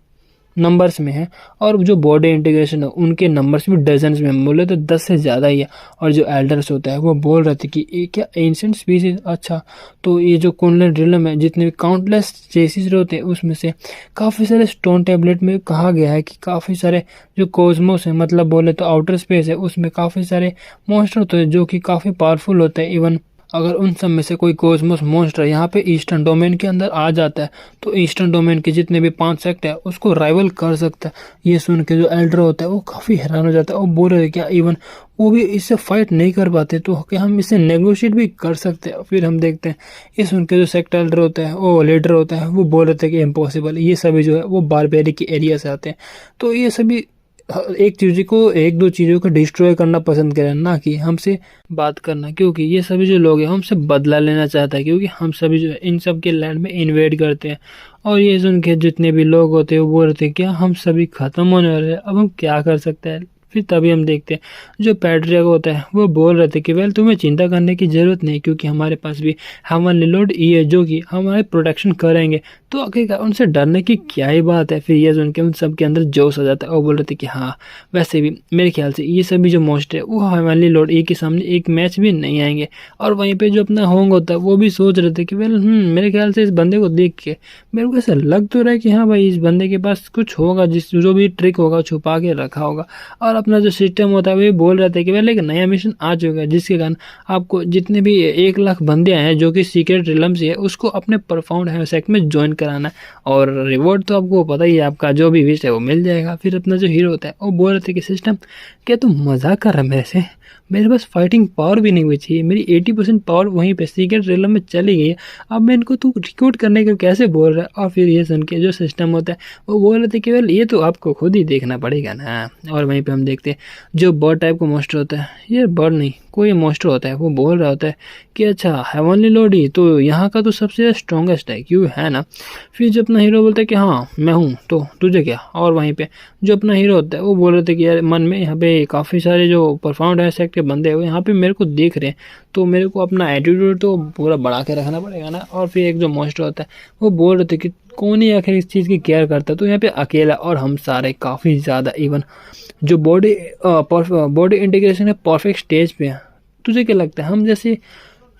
नंबर्स में है। और जो बॉडी इंटीग्रेशन है उनके नंबर्स भी डजन्स में बोले तो 10 से ज़्यादा ही है। और जो एल्डर्स होता है वो बोल रहे थे कि ये क्या एंशिएंट स्पीसीज अच्छा तो ये जो कुंडलिनी रिलम है जितने भी काउंटलेस चेसिस होते हैं उसमें से काफ़ी सारे स्टोन टैबलेट में कहा गया है कि काफ़ी सारे जो कोस्मोस है मतलब बोले तो आउटर स्पेस है उसमें काफ़ी सारे मॉन्स्टर होते हैं जो कि काफ़ी पावरफुल होते हैं। इवन अगर उन सब में से कोई कॉस्मोस मॉन्स्टर यहाँ पे ईस्टर्न डोमेन के अंदर आ जाता है तो ईस्टर्न डोमेन के जितने भी 5 सेक्ट है उसको राइवल कर सकता है। ये सुन के जो एल्डर होता है वो काफ़ी हैरान हो जाता है और बोल रहे क्या इवन वो भी इससे फाइट नहीं कर पाते तो क्या हम इसे नेगोशिएट भी कर सकते हैं। फिर हम देखते हैं ये सुन के जो सेक्ट एल्डर होता है वो लीडर होता है वो बोल रहे थे कि इम्पॉसिबल, ये सभी जो है वो बारबेरी की एरिया से आते हैं। तो ये सभी एक दो चीज़ों को डिस्ट्रॉय करना पसंद करें, ना कि हमसे बात करना, क्योंकि ये सभी जो लोग हैं हमसे बदला लेना चाहता है, क्योंकि हम सभी जो है इन सब के लैंड में इन्वेड करते हैं। और ये सुन के जितने भी लोग होते हैं वो बोल रहे थे क्या हम सभी खत्म होने वाले हैं, अब हम क्या कर सकते हैं। फिर तभी हम देखते हैं जो पैट्रियर्क होता है वो बोल रहे थे कि वेल तुम्हें चिंता करने की ज़रूरत नहीं, क्योंकि हमारे पास भी हेवनली लॉर्ड ई है जो कि हमारे प्रोटेक्शन करेंगे। तो आखिरकार उनसे डरने की क्या ही बात है। फिर ये सुन के उन सब के अंदर जोश आ जाता है और बोल रहे थे कि हाँ वैसे भी मेरे ख्याल से ये सभी जो मोस्ट है वो हेवनली लॉर्ड ई के सामने एक मैच भी नहीं आएंगे। और वहीं पे जो अपना होंग होता है वो भी सोच रहे थे कि वेल मेरे ख्याल से इस बंदे को देख के मेरे को ऐसा लग तो रहा है कि हाँ भाई इस बंदे के पास कुछ होगा, जो भी ट्रिक होगा छुपा के रखा होगा। और अपना जो सिस्टम होता है वो बोल रहे थे कि वेल एक नया मिशन आ चुका है जिसके कारण आपको जितने भी 1 लाख बंदे हैं जो कि सीक्रेट रिलम से है उसको अपने परफॉर्म्ड हैवसेक में ज्वाइन कराना है, और रिवॉर्ड तो आपको पता ही है, आपका जो भी विश है वो मिल जाएगा। फिर अपना जो हीरो होता है वो बोल रहे थे कि सिस्टम क्या तुम मजाक कर रहा है मेरे से, मेरे पास फाइटिंग पावर भी नहीं बची है, मेरी 80% पावर वहीं पे सीक्रेट रिलम में चली गई है, अब मैं इनको तू रिक्रूट करने को कैसे बोल रहा है। और फिर ये सुन के जो सिस्टम होता है वो बोल रहे थे कि वेल ये तो आपको खुद ही देखना पड़ेगा ना। और वहीं पे हम देखते हैं जो बर्ड टाइप का मोस्टर होता है, ये बर्ड नहीं कोई मोस्टर होता है, वो बोल रहा होता है कि अच्छा हेवनली लॉर्ड ही तो यहाँ का तो सबसे स्ट्रॉन्गेस्ट है क्यों है ना। फिर जो अपना हीरो बोलता है कि हाँ मैं हूँ तो तुझे क्या। और वहीं पे जो अपना हीरो होता है वो बोल रहे थे कि यार मन में यहाँ पे काफ़ी सारे जो परफॉर्म्ड है सेक्ट के बंदे हैं वो यहाँ पे मेरे को देख रहे हैं, तो मेरे को अपना एटीट्यूड तो पूरा बढ़ा के रखना पड़ेगा ना। और फिर एक जो मोस्टर होता है वो बोल रहे थे कि कौन ही आखिर इस चीज़ की केयर करता है, तो यहाँ पे अकेला और हम सारे काफ़ी ज़्यादा इवन जो बॉडी इंटीग्रेशन है परफेक्ट स्टेज पे है। तुझे क्या लगता है हम जैसे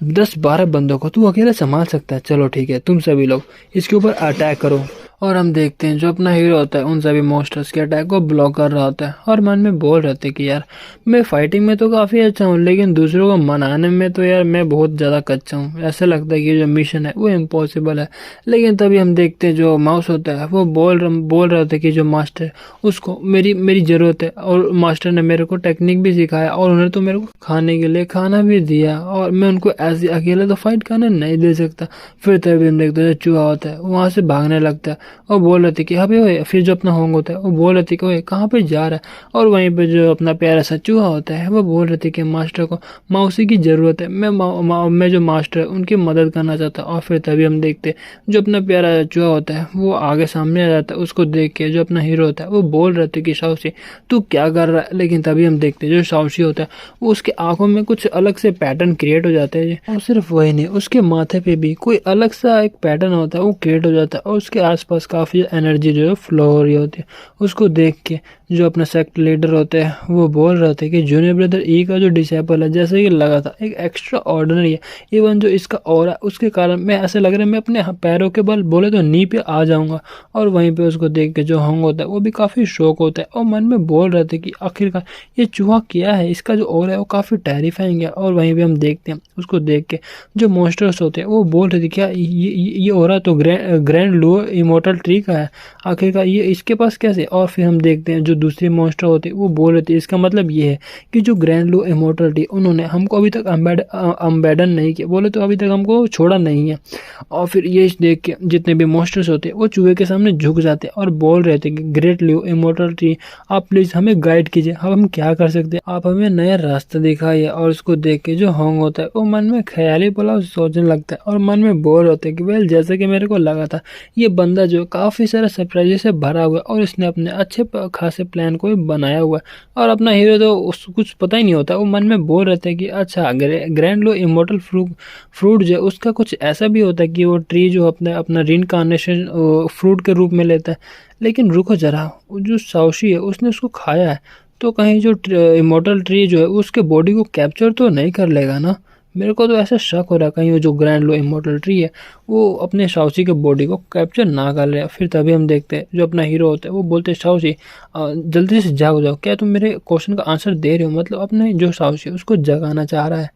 10-12 बंदों को तू अकेला संभाल सकता है? चलो ठीक है तुम सभी लोग इसके ऊपर अटैक करो। और हम देखते हैं जो अपना हीरो होता है उन सभी मॉन्स्टर्स के अटैक को ब्लॉक कर रहा होता है और मन में बोल रहे थे कि यार मैं फाइटिंग में तो काफ़ी अच्छा हूँ लेकिन दूसरों को मनाने में तो यार मैं बहुत ज़्यादा कच्चा हूँ, ऐसा लगता है कि जो मिशन है वो इम्पॉसिबल है। लेकिन तभी हम देखते हैं जो माउस होता है वो बोल रहे थे कि जो मास्टर है उसको मेरी ज़रूरत है, और मास्टर ने मेरे को टेक्निक भी सिखाया और उन्होंने तो मेरे को खाने के लिए खाना भी दिया, और मैं उनको ऐसे अकेले तो फाइट करने नहीं दे सकता। फिर तभी हम देखते हैं चूहा होता है वहाँ से भागने लगता है और बोल रहे थे कि अबे ओए। फिर जो अपना होंग होता है वो बोल रहे थे कि ओए कहाँ पे जा रहा है। और वहीं पे जो अपना प्यारा सा चूहा होता है वो बोल रहे थे कि मास्टर को मौसी की ज़रूरत है, मैं जो मास्टर है उनकी मदद करना चाहता हूँ। और फिर तभी हम देखते जो अपना प्यारा चूहा होता है वो आगे सामने आ जाता है, उसको देख के जो अपना हीरो होता है वो बोल रहे थे कि शाओशी तू क्या कर रहा है। लेकिन तभी हम देखते जो शाओशी होता है वो उसके आंखों में कुछ अलग से पैटर्न क्रिएट हो जाते हैं, और सिर्फ वही नहीं उसके माथे पे भी कोई अलग सा एक पैटर्न होता है वो क्रिएट हो जाता है, और उसके आसपास काफ़ी एनर्जी जो है फ्लो हो रही होती है। उसको देख के जो अपना सेक्ट लीडर होते हैं वो बोल रहे थे कि जूनियर ब्रदर ई का जो डिसेबल है जैसे कि लगा था एक एक्स्ट्रा ऑर्डिनरी है, इवन जो इसका और है उसके कारण मैं ऐसे लग रहा है मैं अपने पैरों के बल बोले तो नी पे आ जाऊंगा। और वहीं पे उसको देख के जो होंग होता है वो भी काफ़ी शौक होता है और मन में बोल रहे थे कि आखिरकार ये चूहा क्या है, इसका जो और है वो काफ़ी टेरिफाइंग है। और वहीं पे हम देखते हैं उसको देख के जो मॉन्स्टर्स होते हैं वो बोल रहे थे क्या ये हो रहा तो ग्रैंड लू इमोर्टल ट्री का है, आखिरकार ये इसके पास कैसे। और फिर हम देखते हैं जो दूसरे मॉन्स्टर होते हैं वो बोल रहे थे इसका मतलब ये है कि जो ग्रैंड लू इमोर्टल ट्री उन्होंने हमको अभी तक अम्बेडन नहीं किया, बोले तो अभी तक हमको छोड़ा नहीं है। और फिर ये देख के जितने भी मॉन्स्टर्स होते हैं वो चूहे के सामने झुक जाते हैं और बोल रहे थे कि ग्रेट लू इमोर्टल ट्री आप प्लीज़ हमें गाइड कीजिए, अब हम क्या कर सकते हैं, आप हमें नया रास्ता दिखाइए। और उसको देख के जो होंग होता है वो मन में ख्याली पुलाव सोचने लगता है और मन में बोल होते हैं कि वेल जैसे कि मेरे को लगा था ये बंदा जो काफ़ी सारा सरप्राइज से भरा हुआ है और इसने अपने अच्छे खासे प्लान को बनाया हुआ है। और अपना हीरो तो उसको कुछ पता ही नहीं होता, वो मन में बोल रहे थे कि अच्छा ग्रैंड लो इमोर्टल फ्रूट जो उसका कुछ ऐसा भी होता है कि वो ट्री जो अपना रीइंकार्नेशन फ्रूट के रूप में लेता है। लेकिन रुको जरा, जो शाओशी है उसने उसको खाया है तो कहीं जो इमोर्टल ट्री जो है उसके बॉडी को कैप्चर तो नहीं कर लेगा ना। मेरे को तो ऐसा शक हो रहा है कहीं वो जो ग्रैंड लो इमोर्टल ट्री है वो अपने शाओशी के बॉडी को कैप्चर ना कर ले। फिर तभी हम देखते हैं जो अपना हीरो होता है वो बोलते हैं शाओशी जल्दी से जाओ, क्या तुम मेरे क्वेश्चन का आंसर दे रहे हो, मतलब अपने जो शाओशी उसको जगाना चाह रहा है।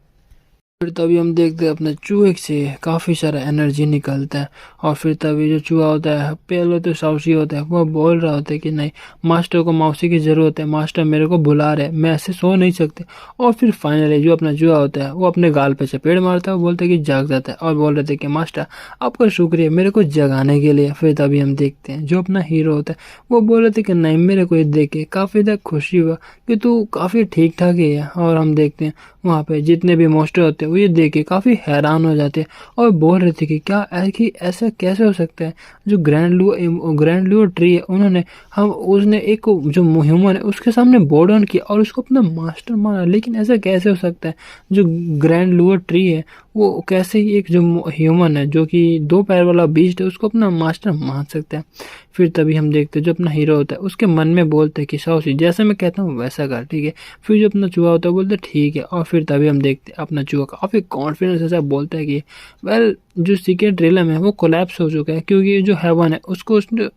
फिर तभी हम देखते हैं अपने चूहे से काफ़ी सारा एनर्जी निकलता है। और फिर तभी जो चूहा होता है, पहले तो साउसी होता है, वो बोल रहा होता है कि नहीं, मास्टर को मौसी की ज़रूरत है, मास्टर मेरे को बुला रहे, मैं ऐसे सो नहीं सकते। और फिर फाइनली जो अपना चूहा होता है वो अपने गाल पे चपेट मारता है, वो बोलता है कि जाग जाता है और बोल रहे थे कि मास्टर आपका शुक्रिया मेरे को जगाने के लिए। फिर तभी हम देखते हैं जो अपना हीरो होता है वो बोल रहे थे कि नहीं, मेरे को ये देख के काफ़ी ज़्यादा खुशी हुआ कि तू काफ़ी ठीक ठाक ही है। और हम देखते हैं वहाँ पे जितने भी मॉन्स्टर होते हैं वो ये देख के काफ़ी हैरान हो जाते हैं और बोल रहे थे कि क्या है कि ऐसा कैसे हो सकता है। जो ग्रैंड लुओ ट्री है उन्होंने हम उसने एक जो ह्यूमन है उसके सामने बो डाउन किया और उसको अपना मास्टर माना, लेकिन ऐसा कैसे हो सकता है। जो ग्रैंड लुओ ट्री है वो कैसे एक जो ह्यूमन है जो कि 2 पैर वाला बीस्ट है उसको अपना मास्टर मान सकता है। फिर तभी हम देखते हैं जो अपना हीरो होता है उसके मन में बोलते हैं कि साउसी जैसा मैं कहता हूँ वैसा कर, ठीक है। फिर जो अपना चूहा होता है बोलते ठीक है। और फिर तभी हम देखते हैं अपना चूहा काफ़ी कॉन्फिडेंस ऐसा बोलता है कि वेल जो सीक्रेट रिलम है वो कोलैप्स हो चुका है, क्योंकि जो हेवन है उसको उसने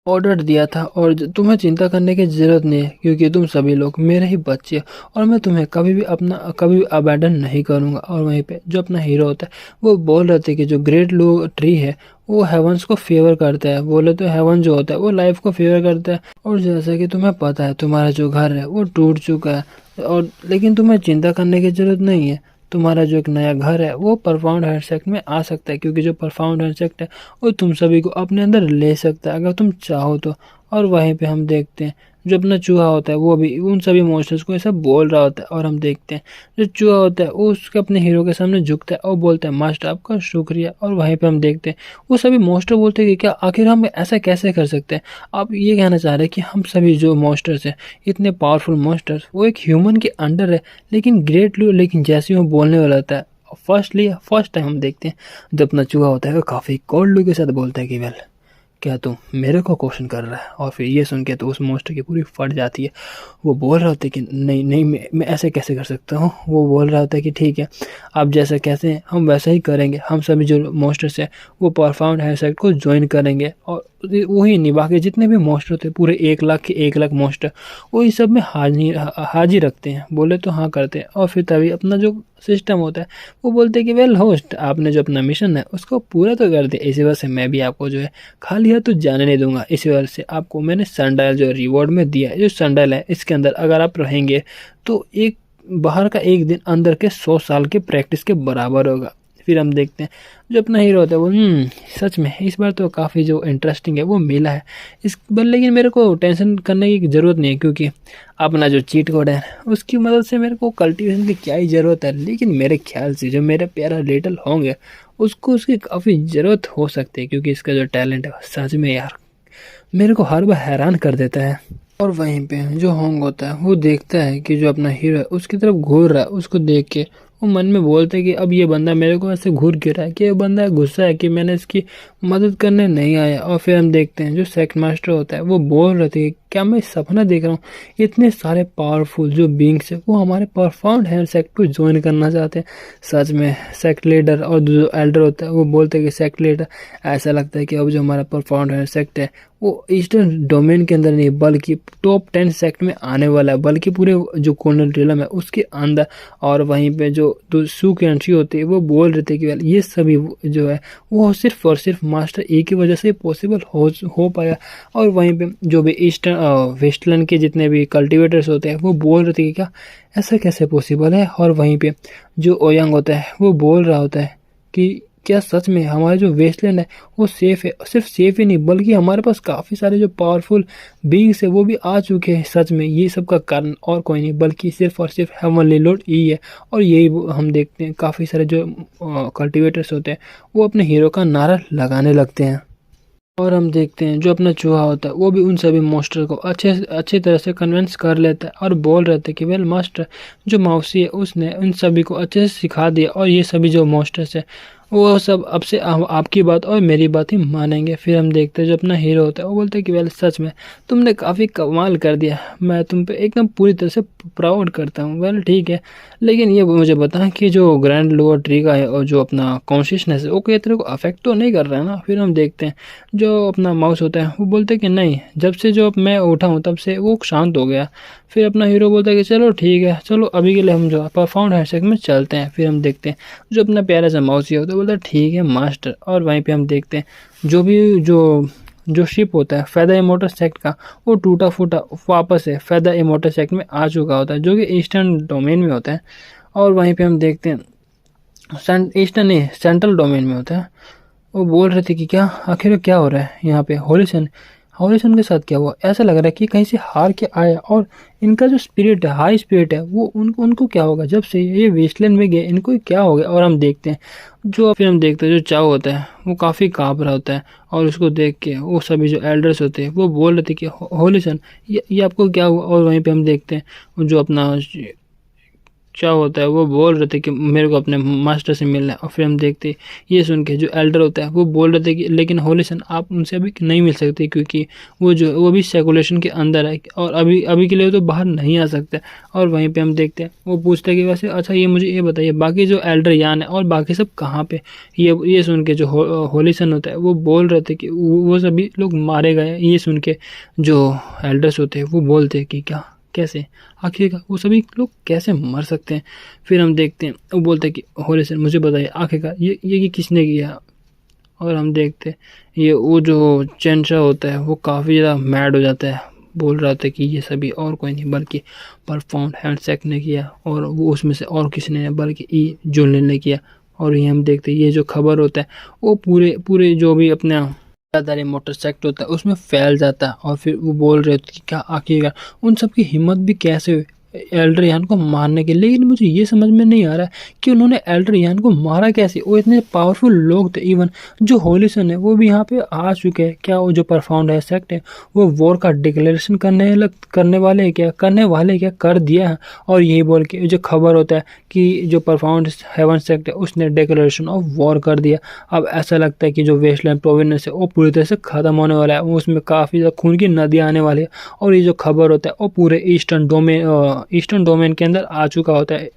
ऑर्डर दिया था और तुम्हें चिंता करने की ज़रूरत नहीं है, क्योंकि तुम सभी लोग मेरे ही बच्चे हो और मैं तुम्हें कभी भी अबैंडन नहीं करूँगा। और वहीं पे जो अपना हीरो होता है वो बोल रहे थे कि जो ग्रेट लो ट्री है वो हेवंस को फेवर करता है। बोले तो हेवन जो होता है वो लाइफ को फेवर करता है। और जैसा कि तुम्हें पता है तुम्हारा जो घर है वो टूट चुका है, और लेकिन तुम्हें चिंता करने की ज़रूरत नहीं है। तुम्हारा जो एक नया घर है वो परफाउंड हेडसेट में आ सकता है, क्योंकि जो परफाउंड हेडसेट है वो तुम सभी को अपने अंदर ले सकता है अगर तुम चाहो तो। और वहीं पे हम देखते हैं जो अपना चूहा होता है वो भी उन सभी मॉन्स्टर्स को ऐसा बोल रहा होता है। और हम देखते हैं जो चूहा होता है वो उसके अपने हीरो के सामने झुकता है और बोलता है मास्टर आपका शुक्रिया। और वहीं पे हम देखते हैं वो सभी मॉन्स्टर बोलते हैं कि क्या आखिर हम ऐसा कैसे कर सकते हैं। आप ये कहना चाह रहे हैं कि हम सभी जो मॉन्स्टर्स हैं इतने पावरफुल मॉन्स्टर्स वो एक ह्यूमन के अंडर है, लेकिन जैसे ही वो बोलने वाला होता है फर्स्ट टाइम हम देखते हैं जब अपना चूहा होता है वो काफ़ी कोल्ड लुक के साथ बोलता है कि वेल क्या तुम मेरे को क्वेश्चन कर रहा है। और फिर ये सुन के तो उस मॉन्स्टर की पूरी फट जाती है। वो बोल रहा होता है कि नहीं नहीं मैं ऐसे कैसे कर सकता हूँ। वो बोल रहा होता है कि ठीक है आप जैसा कहते हैं हम वैसा ही करेंगे, हम सभी जो मॉन्स्टर्स हैं वो परफाउंड हेडसेट को ज्वाइन करेंगे और वही नहीं बाकी जितने भी मॉन्स्टर थे पूरे 1 लाख के 1 लाख मॉन्स्टर वही सब में हाजिर रखते हैं। बोले तो हाँ करते हैं। और फिर तभी अपना जो सिस्टम होता है वो बोलते हैं कि वेल होस्ट आपने जो अपना मिशन है उसको पूरा तो कर दिया, इसी वजह से मैं भी आपको जो है खाली हाथ तो जाने नहीं दूंगा। इसी वजह से आपको मैंने सनडायल जो रिवॉर्ड में दिया है, जो सनडायल है इसके अंदर अगर आप रहेंगे तो एक बाहर का एक दिन अंदर के 100 साल के प्रैक्टिस के बराबर होगा। फिर हम देखते हैं जो अपना हीरो होता है वो सच में इस बार तो काफ़ी जो इंटरेस्टिंग है वो मिला है इस बार, लेकिन मेरे को टेंशन करने की ज़रूरत नहीं है क्योंकि अपना जो चीट कोड है उसकी मदद से मेरे को कल्टीवेशन की क्या ही ज़रूरत है। लेकिन मेरे ख्याल से जो मेरे प्यारा लिटल होंगे उसको उसकी काफ़ी ज़रूरत हो सकती है, क्योंकि इसका जो टैलेंट है सच में यार मेरे को हर बार हैरान कर देता है। और वहीं पे जो होंग होता है वो देखता है कि जो अपना हीरो है उसकी तरफ घूर रहा है, उसको देख के वो मन में बोलते हैं कि अब ये बंदा मेरे को ऐसे घूर क्यों रहा है, कि ये बंदा गुस्सा है कि मैंने इसकी मदद करने नहीं आया। और फिर हम देखते हैं जो सेक्ट मास्टर होता है वो बोल रहे थे क्या मैं सपना देख रहा हूँ, इतने सारे पावरफुल जो बींग्स है वो हमारे परफाउंड हेल्थ सेक्ट को ज्वाइन करना चाहते हैं। सच में सेक्ट लीडर और जो एल्डर होता है वो बोलते हैं कि सेक्ट लीडर ऐसा लगता है कि अब जो हमारा परफाउंड हेल्थ सेक्ट है वो ईस्टर्न डोमेन के अंदर नहीं बल्कि टॉप 10 सेक्ट में आने वाला है, बल्कि पूरे जो कोनल रिलम है उसके अंदर। और वहीं पे जो सू की एंट्री होती है वो बोल रहे थे कि ये सभी जो है वो सिर्फ और सिर्फ मास्टर ए की वजह से पॉसिबल हो पाया। और वहीं पे जो भी ईस्टर्न वेस्टलैंड के जितने भी कल्टिवेटर्स होते हैं वो बोल रहे थे कि क्या ऐसा कैसे पॉसिबल है। और वहीं पे जो ओयांग होता है वो बोल रहा होता है कि क्या सच में हमारा जो वेस्टलैंड है वो सेफ़ है। सिर्फ सेफ़ ही नहीं बल्कि हमारे पास काफ़ी सारे जो पावरफुल बींग्स है वो भी आ चुके हैं। सच में ये सब का कारण और कोई नहीं बल्कि सिर्फ और सिर्फ हेवनली लॉर्ड ई है। और यही हम देखते हैं काफ़ी सारे जो कल्टिवेटर्स होते हैं वो अपने हीरो का नारा लगाने लगते हैं। और हम देखते हैं जो अपना चूहा होता है वो भी उन सभी मास्टर को अच्छी तरह से कन्विंस कर लेता है और बोल रहे थे कि वेल मास्टर जो मौसी है उसने उन सभी को अच्छे से सिखा दिया और ये सभी जो मास्टर्स है वो सब अब से आपकी बात और मेरी बात ही मानेंगे। फिर हम देखते हैं जो अपना हीरो होता है वो बोलता है कि वेल सच में तुमने काफ़ी कमाल कर दिया, मैं तुम पे एकदम पूरी तरह से प्राउड करता हूँ। वेल ठीक है, लेकिन ये मुझे बता कि जो ग्रैंड लोअर ट्री का है और जो अपना कॉन्शियसनेस है वो कई तरह को अफेक्ट तो नहीं कर रहा है ना। फिर हम देखते हैं जो अपना माउस होता है वो बोलते हैं कि नहीं, जब से जो मैं उठा हूँ तब से वो शांत हो गया। फिर अपना हीरो बोलता है कि चलो ठीक है, चलो अभी के लिए हम जो परफाउंड हैंडशेक में चलते हैं। फिर हम देखते हैं जो अपना प्यारा सा माउस होता है बोलता है ठीक है मास्टर। और वहीं पे हम देखते हैं जो भी जो शिप होता है फेदर इमोर्टल सेक्ट का, वो टूटा फूटा वापस से फेदर इमोर्टल सेक्ट में आ चुका होता है जो कि ईस्टर्न डोमेन में होता है। और वहीं पे हम देखते हैं ईस्टर्न नहीं सेंट्रल डोमेन में होता है। वो बोल रहे थे कि क्या आखिर क्या हो रहा है यहाँ पे, हॉरिसन के साथ क्या हुआ, ऐसा लग रहा है कि कहीं से हार के आया और इनका जो स्पिरिट है, हाई स्पिरिट है, वो उनको क्या होगा जब से ये वेस्टलैंड में गए, इनको क्या हो गया। और हम देखते हैं फिर हम देखते हैं जो चाओ होता है वो काफ़ी काँप रहा होता है और उसको देख के वो सभी जो एल्डर्स होते हैं वो बोल रहे थे कि हॉरिसन ये आपको क्या हुआ। और वहीं पे हम देखते हैं जो अपना क्या होता है वो बोल रहे थे कि मेरे को अपने मास्टर से मिलना है। और फिर हम देखते ये सुन के जो एल्डर होता है वो बोल रहे थे कि लेकिन हॉरिसन आप उनसे अभी नहीं मिल सकते क्योंकि वो भी सर्कुलेशन के अंदर है और अभी के लिए तो बाहर नहीं आ सकता। और वहीं पे हम देखते हैं वो पूछते हैं कि वैसे अच्छा ये मुझे ये बताइए बाकी जो एल्डर यान है और बाकी सब कहाँ पे। ये सुन के जो हॉरिसन होता है वो बोल रहे थे कि वो सभी लोग मारे गए। ये सुन के जो एल्डर्स होते हैं वो बोलते हैं कि क्या कैसे आखिरकार वो सभी लोग कैसे मर सकते हैं। फिर हम देखते हैं वो बोलते हैं कि हॉरिसन मुझे बताइए आखिरकार ये किसने किया। और हम देखते हैं ये वो जो चेंशा होता है वो काफ़ी ज़्यादा मैड हो जाता है, बोल रहा था कि ये सभी और कोई नहीं बल्कि परफॉर्म हैंडशेक ने किया और वो उसमें से और किसी ने बल्कि ई जुलने ने किया। और ये हम देखते हैं ये जो खबर होता है वो पूरे जो भी अपने ज़्यादातर मोटर सेक्ट होता है उसमें फैल जाता है। और फिर वो बोल रहे थे कि क्या आखिरकार उन सब की हिम्मत भी कैसे हुई एल्डर यान को मारने के। लेकिन मुझे ये समझ में नहीं आ रहा है कि उन्होंने एल्डर यान को मारा कैसे, वो इतने पावरफुल लोग थे। इवन जो हॉरिसन है वो भी यहाँ पे आ चुके हैं, क्या वो जो परफाउंड है सेक्ट है वो वॉर का डिक्लेरेशन करने वाले क्या कर दिया है। और यही बोल के जो खबर होता है कि जो परफाउंड हेवन सेक्ट है उसने डिक्लेरेशन ऑफ वॉर कर दिया। अब ऐसा लगता है कि जो वेस्टलैंड प्रोविंस है वो पूरी तरह से ख़त्म होने वाला है, उसमें काफ़ी ज़्यादा खून की नदियाँ आने वाली है। और ये जो खबर होता है वो पूरे ईस्टर्न डोमेन के अंदर आ चुका होता है।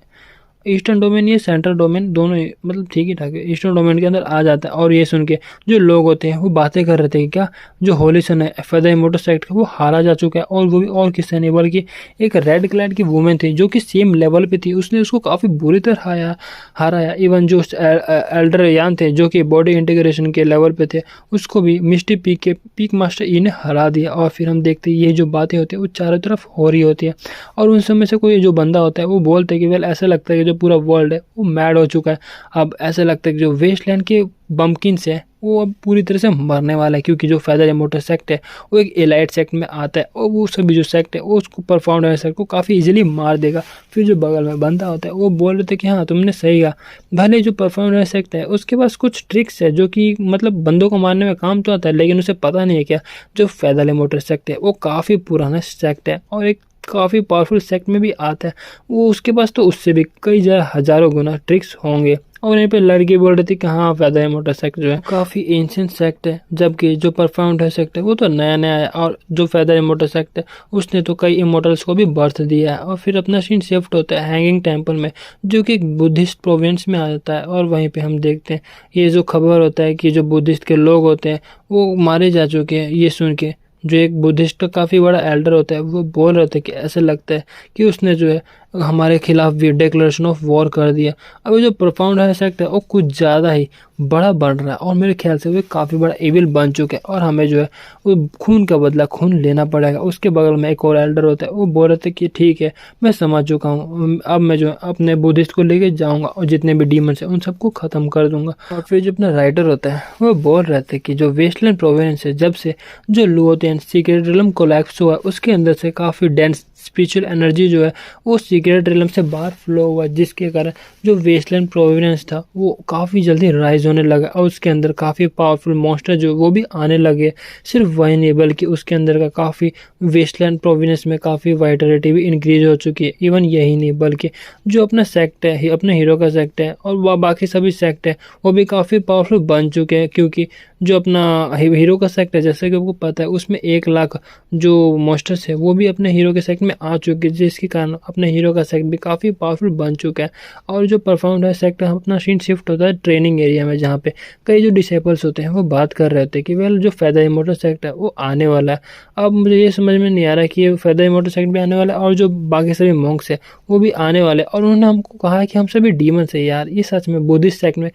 ईस्टर्न डोमेन ये सेंट्रल डोमेन दोनों ही मतलब ठीक ही ठाक है, ईस्टर्न डोमेन के अंदर आ जाता है। और ये सुन के जो लोग होते हैं वो बातें कर रहे थे कि क्या जो हॉरिसन है फेदर मोटरसाइकिल का वो हारा जा चुका है। और वो भी और किससे नहीं बल्कि एक रेड क्लैड की वुमेन थी जो कि सेम लेवल पे थी, उसने उसको काफ़ी बुरी तरह हराया। इवन जो एल्डर यान थे जो कि बॉडी इंटीग्रेशन के लेवल पे थे उसको भी मिस्टी पीक मास्टर ई ने हरा दिया। और फिर हम देखते हैं ये जो बातें होती है वो चारों तरफ हो रही होती है। और उन सब में से कोई जो बंदा होता है वो बोलते हैं कि वेल ऐसा लगता है कि जो पूरा वर्ल्ड है वो मैड हो चुका है। अब ऐसा लगता है कि जो वेस्टलैंड के बम्पकिंस है वो अब पूरी तरह से मरने वाला है क्योंकि जो फेदर इमोर्टल सेक्ट है वो एक एलाइट सेक्ट में आता है और वो सभी जो सेक्ट है वो उसको परफॉर्म सेक्ट को काफ़ी इजीली मार देगा। फिर जो बगल में बंदा होता है वो बोल रहे थे कि हाँ तुमने सही कहा, भले जो परफॉर्म सेक्ट है उसके पास कुछ ट्रिक्स है जो कि मतलब बंदों को मारने में काम तो आता है, लेकिन उसे पता नहीं है क्या जो फेदर इमोर्टल सेक्ट है वो काफ़ी पुराना सेक्ट है और एक काफ़ी पावरफुल सेक्ट में भी आता है। वो उसके पास तो उससे भी कई हज़ारों गुना ट्रिक्स होंगे। और यहीं पे लड़की बोल रही थी कि हाँ फेदर इमोर्टल सेक्ट जो है काफ़ी एंशिएंट सेक्ट है, जबकि जो परफाउंड है सेक्ट है वो तो नया है। और जो फेदर इमोर्टल सेक्ट है उसने तो कई इमोर्टल्स को भी बर्थ दिया है। और फिर अपना सीन शिफ्ट होता है हैंगिंग टेम्पल में जो कि एक बुद्धिस्ट प्रोविंस में आ जाता है। और वहीं पे हम देखते हैं ये जो खबर होता है कि जो बुद्धिस्ट के लोग होते हैं वो मारे जा चुके हैं। ये सुन के जो एक बुद्धिस्ट का काफ़ी बड़ा एल्डर होता है वो बोल रहे थे कि ऐसे लगता है कि उसने जो है हमारे खिलाफ भी डिक्लेरेशन ऑफ वॉर कर दिया। अभी जो प्रोफाउंड है सेक्ट है वो कुछ ज़्यादा ही बड़ा बन रहा है और मेरे ख्याल से वो काफ़ी बड़ा एविल बन चुका है और हमें जो है वो खून का बदला खून लेना पड़ेगा। उसके बगल में एक और एल्डर होता है वो बोल रहे थे कि ठीक है मैं समझ चुका हूँ, अब मैं जो है अपने बुद्धिस्ट को लेके जाऊँगा और जितने भी डीमंस हैं उन सबको ख़त्म कर दूंगा। और फिर जो अपना राइटर होता है वो बोल रहे थे कि जो वेस्टलैंड प्रोविंस है जब से जो लुओथियन सीक्रेट रिलम कोलैप्स हुआ उसके अंदर से काफ़ी डेंस स्पिरिचुअल एनर्जी जो है वो सीक्रेट रिलम से बाहर फ्लो हुआ, जिसके कारण जो वेस्टलैंड प्रोविडेंस था वो काफ़ी जल्दी राइज होने लगा और उसके अंदर काफ़ी पावरफुल मॉन्स्टर जो वो भी आने लगे। सिर्फ वही नहीं बल्कि उसके अंदर का काफ़ी वेस्टलैंड प्रोविडेंस में काफ़ी वाइटलिटी भी इंक्रीज हो चुकी है। इवन यही नहीं बल्कि जो अपना सेक्ट है, अपने हीरो का सेक्ट है और वह बाकी सभी सेक्ट है वो भी काफ़ी पावरफुल बन चुके हैं, क्योंकि जो अपना हीरो का सेक्ट है जैसे कि आपको पता है उसमें 1 लाख जो मॉन्स्टर्स है वो भी अपने हीरो के सेक्ट में आ चुके हैं, जिसके कारण अपने हीरो का सेक्ट भी काफ़ी पावरफुल बन चुका है। और जो परफॉर्म है सेक्ट अपना सीन शिफ्ट होता है ट्रेनिंग एरिया में, जहाँ पे कई जो डिसेबल्स होते हैं वो बात कर रहे होते हैं कि वेल जो फेदर इमॉर्टल सेक्ट है वो आने वाला है। अब मुझे ये समझ में नहीं आ रहा है कि ये फेदर इमॉर्टल सेक्ट भी आने वाला है और जो बाकी सभी मॉन्क्स है वो भी आने वाले, और उन्होंने हमको कहा है कि हम सभी डीमंस है। यार ये सच में बुद्धिस्ट सेक्ट में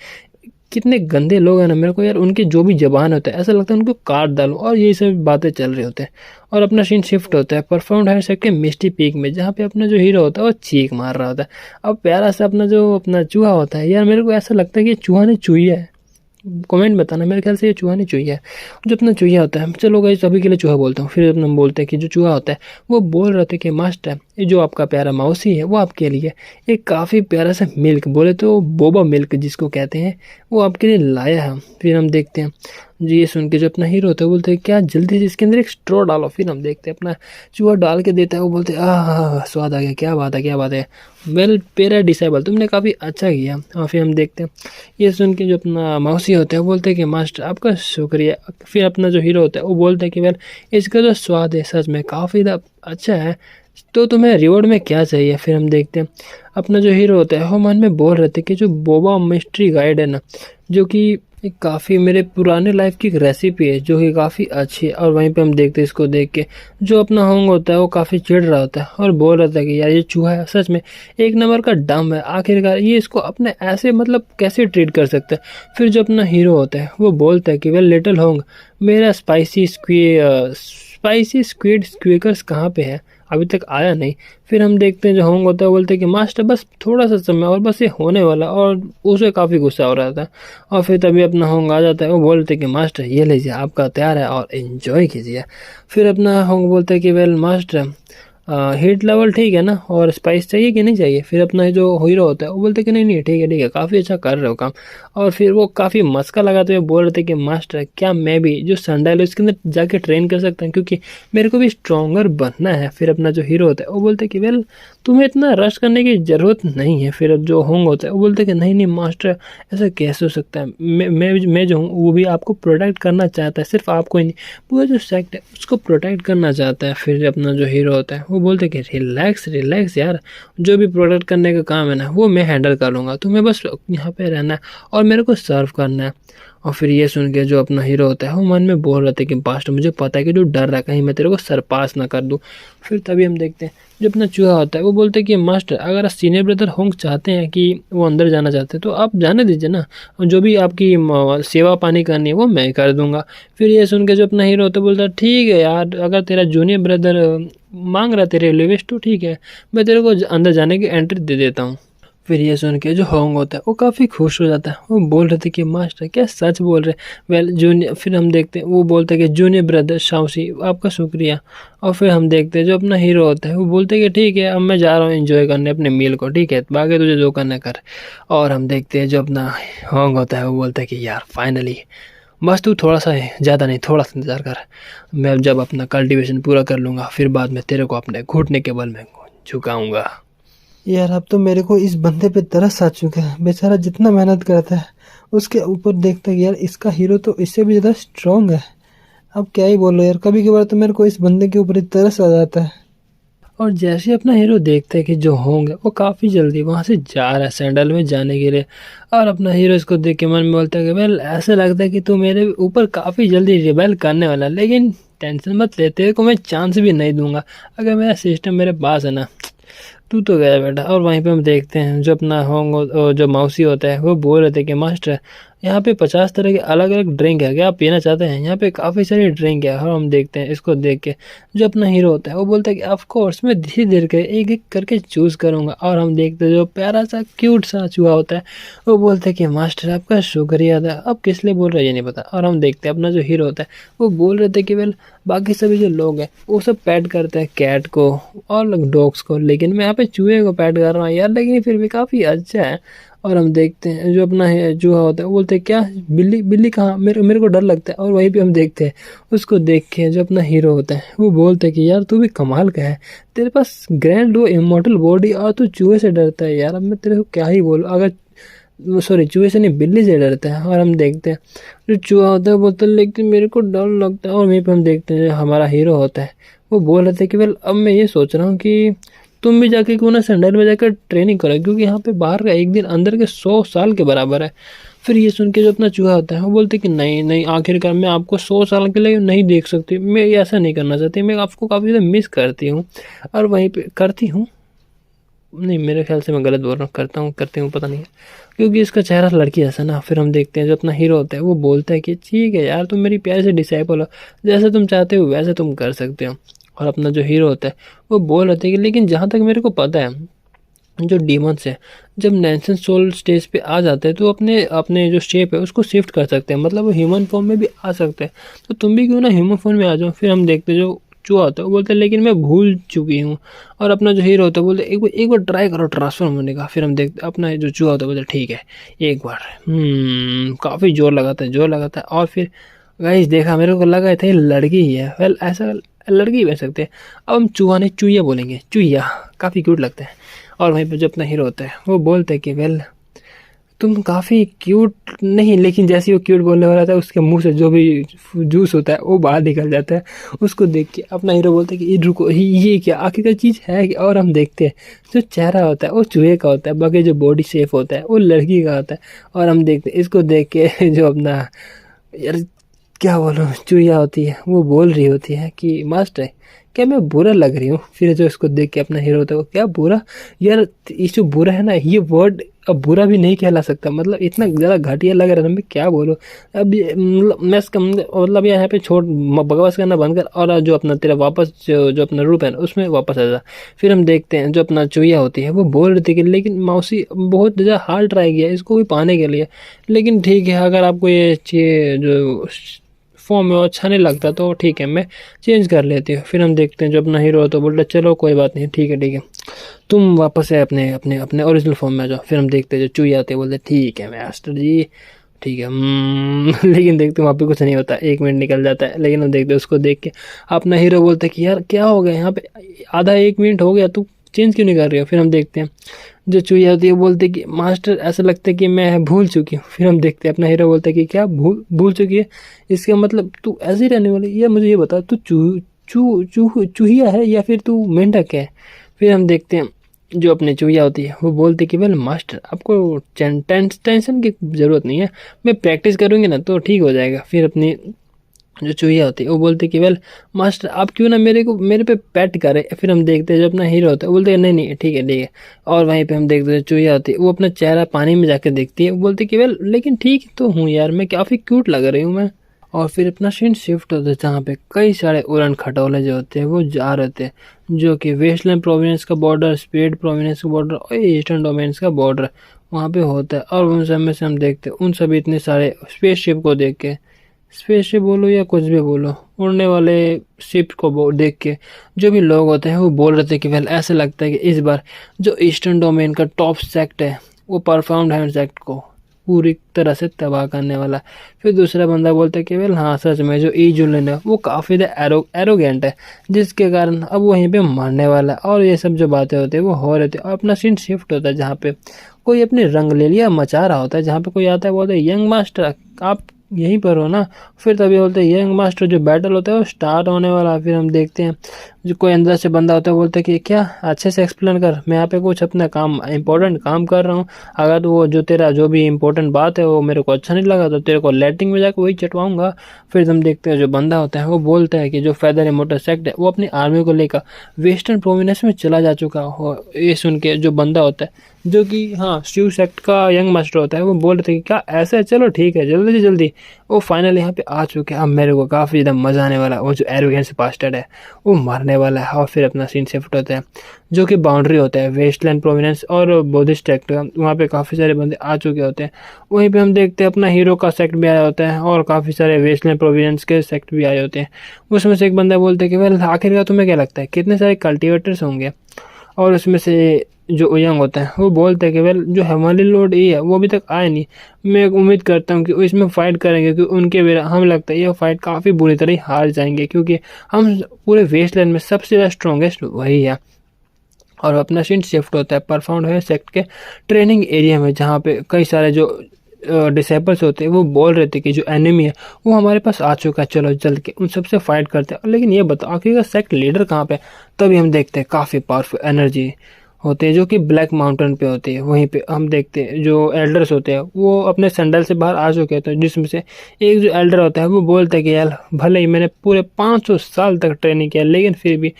कितने गंदे लोग हैं ना, मेरे को यार उनकी जो भी जबान होता है ऐसा लगता है उनको काट डालो, और यही सब बातें चल रही होते हैं। और अपना सीन शिफ्ट होता है परफॉर्म्ड हायर सेक्ट के मिस्टी पीक में, जहाँ पे अपना जो हीरो होता है वो चीख मार रहा होता है। अब प्यारा सा अपना जो अपना चूहा होता है, यार मेरे को ऐसा लगता है कि चूहा नहीं चूहिया है। कमेंट बताना, मेरे ख्याल से ये चूहा नहीं चूहिया है। जो अपना चूहिया होता है, चलो गाइस सभी के लिए चूहा बोलता हूँ, फिर अपना बोलते हैं कि जो चूहा होता है वो बोल रहे थे कि मास्टर ये जो आपका प्यारा मौसी है वो आपके लिए एक काफ़ी प्यारा सा मिल्क, बोले तो बोबा मिल्क जिसको कहते हैं, वो आपके लिए लाया है। फिर हम देखते हैं जी ये सुन के जो अपना हीरो होता है बोलते हैं क्या जल्दी से इसके अंदर एक स्ट्रॉ डालो। फिर हम देखते हैं अपना चूहा डाल के देता है, वो बोलते हैं स्वाद आ गया, क्या बात है क्या बात है, वेल पेरा डिसेबल तुमने काफ़ी अच्छा किया। और फिर हम देखते हैं ये सुन के जो अपना मौसी होता है वो बोलते हैं कि मास्टर आपका शुक्रिया। फिर अपना जो हीरो होता है वो बोलता है कि वेल इसका जो स्वाद है सच में काफ़ी अच्छा है, तो तुम्हें रिवॉर्ड में क्या चाहिए। फिर हम देखते हैं अपना जो हीरो होता है वो मन में बोल रहे थे कि जो बोबा मिस्ट्री गाइड है ना, जो कि एक काफ़ी मेरे पुराने लाइफ की एक रेसिपी है जो कि काफ़ी अच्छी है। और वहीं पे हम देखते हैं इसको देख के जो अपना होंग होता है वो काफ़ी चिढ़ रहा होता है और बोल रहा था कि यार ये चूहा है सच में एक नंबर का डम है, आखिरकार ये इसको अपने ऐसे मतलब कैसे ट्रीट कर सकता है। फिर जो अपना हीरो होता है वो बोलता है कि वेल लिटिल होंग मेरा स्पाइसी स्क्विड स्क्वीकर्स कहाँ पे है, अभी तक आया नहीं। फिर हम देखते हैं जो होंग होता है बोलते हैं कि मास्टर बस थोड़ा सा समय और बस ये होने वाला, और उसे काफ़ी गुस्सा हो रहा था। और फिर तभी अपना होंग आ जाता है, वो बोलते हैं कि मास्टर ये लीजिए आपका तैयार है और एंजॉय कीजिए। फिर अपना होंग बोलते हैं कि वेल मास्टर हीट लेवल ठीक है ना, और स्पाइस चाहिए कि नहीं चाहिए। फिर अपना जो हीरो होता है वो बोलते कि नहीं नहीं ठीक है काफ़ी अच्छा कर रहे हो काम। और फिर वो काफ़ी मस्का लगाते हुए बोल रहे थे कि मास्टर क्या मैं भी जो संडाल है उसके अंदर जाके ट्रेन कर सकता हूँ, क्योंकि मेरे को भी स्ट्रॉन्गर बनना है। फिर अपना जो हीरो होता है वो बोलते कि वेल तुम्हें इतना रश करने की ज़रूरत नहीं है। फिर अब जो होंग होता है वो बोलते कि नहीं नहीं मास्टर ऐसा कैसे हो सकता है, मैं जो हूँ वो भी आपको प्रोटेक्ट करना चाहता है, सिर्फ आपको ही नहीं पूरा जो सेक्ट है उसको प्रोटेक्ट करना चाहता है। फिर अपना जो हीरो होता है वो बोलते कि रिलैक्स रिलैक्स यार, जो भी प्रोटेक्ट करने का काम है ना वो मैं हैंडल कर लूँगा, तुम्हें बस यहाँ पे रहना है और मेरे को सर्व करना है। और फिर ये सुन के जो अपना हीरो होता है वो मन में बोल रहे थे कि मास्टर मुझे पता है कि जो डर रहा है कहीं मैं तेरे को सरपास ना कर दूं। फिर तभी हम देखते हैं जो अपना चूहा होता है वो बोलते हैं कि मास्टर अगर सीनियर ब्रदर होंग चाहते हैं कि वो अंदर जाना चाहते हैं तो आप जाने दीजिए ना, जो भी आपकी सेवा पानी करनी है वो मैं कर दूंगा। फिर ये सुन के जो अपना हीरो होता है बोलता है ठीक है यार, अगर तेरा जूनियर ब्रदर मांग रहा है तेरे रिक्वेस्ट तो ठीक है, मैं तेरे को अंदर जाने की एंट्री दे देता हूँ। फिर ये सुन के जो होंग होता है वो काफ़ी खुश हो जाता है, वो बोल रहे थे कि मास्टर क्या सच बोल रहे वेल जूनियर। फिर हम देखते हैं वो बोलते हैं कि जूनियर ब्रदर शाउसी आपका शुक्रिया। और फिर हम देखते हैं जो अपना हीरो होता है वो बोलते हैं कि ठीक है अब मैं जा रहा हूँ एंजॉय करने अपने मील को, ठीक है बाकी तुझे जो करना कर। और हम देखते हैं जो अपना होंग होता है वो बोलता है कि यार फाइनली बस तू थोड़ा सा है ज़्यादा नहीं थोड़ा सा इंतज़ार कर, मैं जब अपना कल्टीवेशन पूरा कर लूँगा फिर बाद में तेरे को अपने घुटने के बल में झुकाऊँगा। यार अब तो मेरे को इस बंदे पे तरस आ चुका है, बेचारा जितना मेहनत करता है उसके ऊपर देखता है यार इसका हीरो तो इससे भी ज़्यादा स्ट्रांग है। अब क्या ही बोलो यार, कभी कभार तो मेरे को इस बंदे के ऊपर ही तरस आ जाता है। और जैसे अपना हीरो देखता है कि जो होंगे वो काफ़ी जल्दी वहाँ से जा रहा है सैंडल में जाने के लिए, और अपना हीरो इसको देख के मन में बोलता है कि वेल ऐसा लगता है कि तू मेरे ऊपर काफ़ी जल्दी रिबेल करने वाला है, लेकिन टेंशन मत ले, तेरे को मैं चांस भी नहीं दूंगा, अगर मेरा सिस्टम मेरे पास है ना तू तो गया बेटा। और वहीं पे हम देखते हैं जो अपना होंग जो मौसी होता है वो बोल रहे थे कि मास्टर यहाँ पे 50 तरह के अलग अलग ड्रिंक है, क्या आप पीना चाहते हैं? यहाँ पे काफ़ी सारी ड्रिंक है। और हम देखते हैं इसको देख के जो अपना हीरो होता है वो बोलता है कि ऑफ कोर्स मैं धीरे धीरे के एक एक करके चूज़ करूँगा। और हम देखते हैं जो प्यारा सा क्यूट सा चूहा होता है वो बोलता है कि मास्टर आपका शुक्रिया अदा। अब किस लिए बोल रहा है ये नहीं पता। और हम देखते हैं अपना जो हीरो होता है वो बोल रहे थे कि वेल बाकी सभी जो लोग हैं वो सब पैट करते हैं कैट को और डॉग्स को, लेकिन मैं यहाँ पे चूहे को पैट कर रहा हूँ यार, लेकिन फिर भी काफ़ी अच्छा है। और हम देखते हैं जो अपना चूहा होता है वो बोलते हैं क्या बिल्ली बिल्ली कहाँ, मेरे को डर लगता है। और वहीं पे हम देखते हैं उसको देख के जो अपना हीरो होता है वो बोलते हैं कि यार तू भी कमाल का है, तेरे पास ग्रैंड वो इमॉर्टल बॉडी और तू चूहे से डरता है यार। अब मैं तेरे को क्या ही बोलूँ, अगर सॉरी चूहे से नहीं बिल्ली से डरता है। और हम देखते हैं जो चूहा होता है वो बोलता है लेकिन मेरे को डर लगता है। और वहीं पे हम देखते हैं जो हमारा हीरो होता है वो बोल रहे थे कि वेल अब मैं ये सोच रहा हूँ कि तुम भी जाके क्यों ना सेंटर में जाकर ट्रेनिंग करो, क्योंकि यहाँ पे बाहर का एक दिन अंदर के 100 साल के बराबर है। फिर ये सुन के जो अपना चूहा होता है वो बोलते कि नहीं नहीं, आखिरकार मैं आपको 100 साल के लिए नहीं देख सकती, मैं ये ऐसा नहीं करना चाहती, मैं आपको काफ़ी ज़्यादा मिस करती हूँ। और वहीं पे करती हूँ, नहीं मेरे ख्याल से मैं गलत बोल रहा हूँ, करती हूँ पता नहीं है, क्योंकि इसका चेहरा लड़की जैसा ना। फिर हम देखते हैं जो अपना हीरो होता है वो बोलता है कि ठीक है यार तुम मेरी प्यारी से डिसाइपल हो, जैसे तुम चाहते हो वैसे तुम कर सकते हो। और अपना जो हीरो होता है वो बोल रहे थे कि लेकिन जहाँ तक मेरे को पता है जो डीमंस है जब नैंसन सोल स्टेज पे आ जाते हैं तो अपने अपने जो शेप है उसको शिफ्ट कर सकते हैं, मतलब वो ह्यूमन फॉर्म में भी आ सकते हैं। तो तुम भी क्यों ना ह्यूमन फॉर्म में आ जाओ। फिर हम देखते हैं जो चूहा होता है वो बोलते हैं लेकिन मैं भूल चुकी हूँ। और अपना जो हीरो होता है बोलते एक बार ट्राई करो ट्रांसफॉर्म होने का। फिर हम देखते अपना जो चूहा होता है बोलते ठीक है एक बार, काफ़ी जोर लगाता है। और फिर गाइस देखा मेरे को लगा था ये लड़की ही है, वेल ऐसा लड़की ही बन सकते हैं। अब हम चूहा नहीं चूहिया बोलेंगे, चूहिया काफ़ी क्यूट लगता है। और वहीं पे जो अपना हीरो होता है वो बोलते हैं कि वेल तुम काफ़ी क्यूट नहीं, लेकिन जैसे वो क्यूट बोलने वाला था उसके मुंह से जो भी जूस होता है वो बाहर निकल जाता है। उसको देख के अपना हीरो बोलता है कि रुको ये क्या आखिरकार चीज़ है। और हम देखते हैं जो चेहरा होता है वो चूहे का होता है, बाकी जो बॉडी शेप होता है वो लड़की का होता है। और हम देखते हैं इसको देख के जो अपना यार क्या बोलो चूहिया होती है वो बोल रही होती है कि मास्टर क्या मैं बुरा लग रही हूँ। फिर जो इसको देख के अपना हीरो होता है क्या बुरा, यार ये जो बुरा है ना ये वर्ड अब बुरा भी नहीं कहला सकता, मतलब इतना ज़्यादा घटिया लग रहा है, मैं क्या बोलूँ। अब मतलब मैं इसका मतलब यहाँ पे छोड़ बकवास करना बंद कर और जो अपना तेरा वापस जो अपना रूप है ना उसमें वापस आ जा। फिर हम देखते हैं जो अपना चूहिया होती है वो बोल रही थी कि लेकिन मौसी बहुत ज़्यादा हार्ड ट्राई किया इसको भी पाने के लिए, लेकिन ठीक है अगर आपको ये जो फॉर्म में अच्छा नहीं लगता तो ठीक है मैं चेंज कर लेती हूँ। फिर हम देखते हैं जो अपना हीरो तो बोलता चलो कोई बात नहीं ठीक है तुम वापस है अपने अपने अपने ओरिजिनल फॉर्म में आ जाओ। फिर हम देखते हैं जो चूहे आते बोलते ठीक है मास्टर जी ठीक है लेकिन देखते वहाँ पे कुछ नहीं होता, 1 मिनट निकल जाता है। लेकिन हम देखते उसको देख के अपना हीरो बोलते कि यार क्या हो गया यहाँ पे आधा 1 मिनट हो गया तू चेंज क्यों नहीं कर रही हो। फिर हम देखते हैं जो चूहिया होती है बोलते कि मास्टर ऐसा लगता है कि मैं भूल चुकी हूँ। फिर हम देखते हैं अपना हीरो बोलता है कि क्या भूल चुकी है, इसका मतलब तू ऐसे ही रहने वाली। या मुझे ये बता तू चूहिया है या फिर तू मेंढक है। फिर हम देखते हैं जो अपने चूहिया होती है वो बोलते कि वेल मास्टर आपको टेंशन की ज़रूरत नहीं है, मैं प्रैक्टिस करूँगी ना तो ठीक हो जाएगा। फिर अपनी जो चूहिया होती है वो बोलते कि वेल मास्टर आप क्यों ना मेरे पे पेट करे। फिर हम देखते हैं जो अपना हीरो होता है वो बोलते हैं नहीं ठीक है। और वहीं पे हम देखते हैं चूहिया होती है वो अपना चेहरा पानी में जाकर देखती है, वो बोलती कि वेल लेकिन ठीक तो हूँ यार मैं काफ़ी क्यूट लग रही हूँ मैं। और फिर अपना सीन शिफ्ट होता है जहाँ पे कई सारे उड़न खटोले जो होते हैं वो जा रहे थे, जो कि वेस्टलैंड प्रोविंस का बॉर्डर, स्पेड प्रोविंस का बॉर्डर और ईस्टर्न डोमेन्स का बॉर्डर वहाँ पे होता है। और उन सब में से हम देखते हैं उन सभी इतने सारे स्पेसशिप को देख के, स्पेसशिप बोलो या कुछ भी बोलो, उड़ने वाले शिप को देख के जो भी लोग होते हैं वो बोल रहे थे कि वेल ऐसा लगता है कि इस बार जो ईस्टर्न डोमेन का टॉप सेक्ट है वो परफॉर्म्ड है सेक्ट को पूरी तरह से तबाह करने वाला। फिर दूसरा बंदा बोलता है कि वेल हाँ सच में जो ई जुलन है वो काफ़ी एरोगेंट है जिसके कारण अब वहीं पे मरने वाला है। और ये सब जो बातें होती है वो हो रही थी। अपना सीन शिफ्ट होता है जहाँ पे कोई अपने रंग ले लिया मचा रहा होता है, जहाँ पे कोई आता है बोलता है यंग मास्टर आप यहीं पर हो ना। फिर तभी बोलते हैं यंग मास्टर जो बैटल होता है वो स्टार्ट होने वाला है। फिर हम देखते हैं जो कोई अंदर से बंदा होता है बोलता है कि क्या अच्छे से एक्सप्लेन कर, मैं यहाँ पे कुछ अपना काम इंपॉर्टेंट काम कर रहा हूँ, अगर वो जो तेरा जो भी इंपॉर्टेंट बात है वो मेरे को अच्छा नहीं लगा तो तेरे को लैटिंग में जाकर वही चटवाऊंगा। फिर तुम देखते हो जो बंदा होता है वो बोलता है कि जो फेदर इमोर्टल सेक्ट है वो अपनी आर्मी को लेकर वेस्टर्न प्रोविनेंस में चला जा चुका हो। ये सुन के जो बंदा होता है जो कि हाँ शिव सेक्ट का यंग मास्टर होता है वो बोल रहे थे कि क्या ऐसा है, चलो ठीक है जल्दी से जल्दी। वो फाइनल यहाँ पे आ चुके हैं, अब मेरे को काफ़ी ज़्यादा मज़ा आने वाला है। वो जो एरोगेंस बास्टर्ड है वो मारने वाला है और फिर अपना सीन शिफ्ट होता है जो कि बाउंड्री होता है वेस्टलैंड प्रोविनेंस और बौद्धिस्ट सेक्ट का। वहाँ पे काफ़ी सारे बंदे आ चुके होते हैं। वहीं पे हम देखते हैं अपना हीरो का सेक्ट भी आया होता है और काफ़ी सारे वेस्टलैंड प्रोविनेंस के सेक्ट भी आए होते हैं। उसमें से एक बंदा बोलते हैं कि वेल आखिरकार तुम्हें क्या लगता है कितने सारे कल्टिवेटर्स होंगे, और उसमें से जो ओयंग होता है वो बोलता है कि वेल जो हेवनली लॉर्ड ई है वो अभी तक आए नहीं, मैं उम्मीद करता हूँ कि वो इसमें फाइट करेंगे क्योंकि उनके बिना हम लगता है ये फाइट काफ़ी बुरी तरह हार जाएंगे क्योंकि हम पूरे वेस्टलैंड में सबसे ज़्यादा स्ट्रॉन्गेस्ट वही है। और अपना सीन शिफ्ट होता है परफाउंड है सेक्ट के ट्रेनिंग एरिया में जहाँ पे कई सारे जो डिसेबल्स होते हैं वो बोल रहे थे कि जो एनिमी है वो हमारे पास आ चुका है, चलो जल्द के उन सबसे फाइट करते हैं। लेकिन ये बताओ आखिर सेक्ट लीडर कहाँ पे? तभी हम देखते हैं काफ़ी पावरफुल एनर्जी होते हैं जो कि ब्लैक माउंटेन पे होती है। वहीं पे हम देखते हैं जो एल्डर्स होते हैं वो अपने संडल से बाहर आ चुके हैं, तो जिसमें से एक जो एल्डर होता है वो बोलता है कि यार भले ही मैंने पूरे 500 साल तक ट्रेनिंग किया लेकिन फिर भी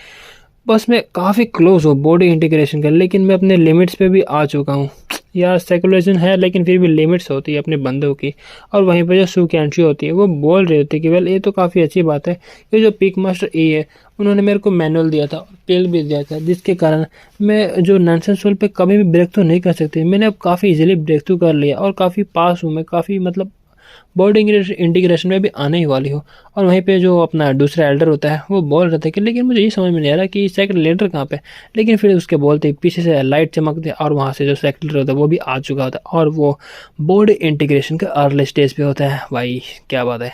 बस मैं काफ़ी क्लोज हूँ बॉडी इंटीग्रेशन का, लेकिन मैं अपने लिमिट्स पे भी आ चुका हूँ। यार सेकुलरिज्म है लेकिन फिर भी लिमिट्स होती है अपने बंदों की। और वहीं पर जो सू कैंट्री होती है वो बोल रही होती है कि वेल ये तो काफ़ी अच्छी बात है कि जो पिक मास्टर ई है उन्होंने मेरे को मैनुअल दिया था और पेल भी दिया था जिसके कारण मैं जो नॉनसेंस सोल पे कभी भी ब्रेक थ्रू नहीं कर सकती, मैंने अब काफ़ी इजीली ब्रेक थ्रू कर लिया और काफ़ी पास हूँ मैं, काफ़ी मतलब बॉडी इंटीग्रेशन में भी आने ही वाली हो। और वहीं पे जो अपना दूसरा एल्डर होता है वो बोल रहा था कि लेकिन मुझे ये समझ में नहीं आ रहा कि सेकंड लीडर कहाँ पे। लेकिन फिर उसके बोलते पीछे से लाइट चमकते और वहाँ से जो सेकंड लीडर होता है वो भी आ चुका होता है और वो बॉडी इंटीग्रेशन के अर्ली स्टेज पे होता है। भाई क्या बात है।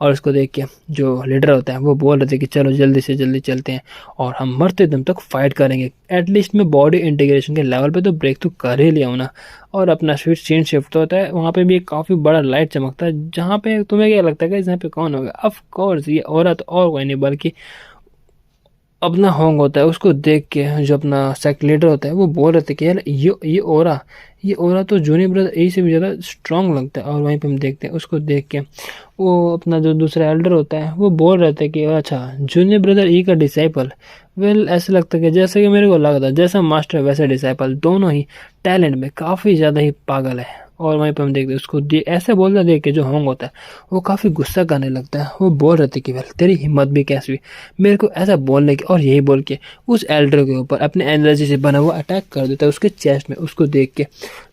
और उसको देख के जो लीडर होता है वो बोल रहे थे कि चलो जल्दी से जल्दी चलते हैं और हम मरते दम तक फाइट करेंगे, एटलीस्ट मैं बॉडी इंटीग्रेशन के लेवल पे तो ब्रेक तो कर ही लिया हूँ ना। और अपना स्विच सीन शिफ्ट होता है, वहाँ पे भी एक काफ़ी बड़ा लाइट चमकता है जहाँ पे तुम्हें क्या लगता है कि यहाँ पे कौन होगा? ऑफ कोर्स ये औरत और कोई नहीं बल्कि अपना होंग होता है। उसको देख के जो अपना सेक्ट लीडर होता है वो बोल रहे थे कि यार ये ओरा तो जूनियर ब्रदर ए से भी ज़्यादा स्ट्रांग लगता है। और वहीं पे हम देखते हैं उसको देख के वो अपना जो दूसरा एल्डर होता है वो बोल रहे थे कि अच्छा जूनियर ब्रदर ई का डिसाइपल। वेल ऐसा लगता है कि जैसे कि मेरे को लगा था जैसा मास्टर वैसा डिसाइपल, दोनों ही टैलेंट में काफ़ी ज़्यादा ही पागल है। और वहीं पे हम देखते हैं उसको ऐसे बोलता देख के जो होंग होता है वो काफ़ी गुस्सा करने लगता है। वो बोल रहे थे कि वेल तेरी हिम्मत भी कैसी हुई मेरे को ऐसा बोलने की, और यही बोल के उस एल्डर के ऊपर अपने एनर्जी से बना हुआ अटैक कर देता है उसके चेस्ट में। उसको देख के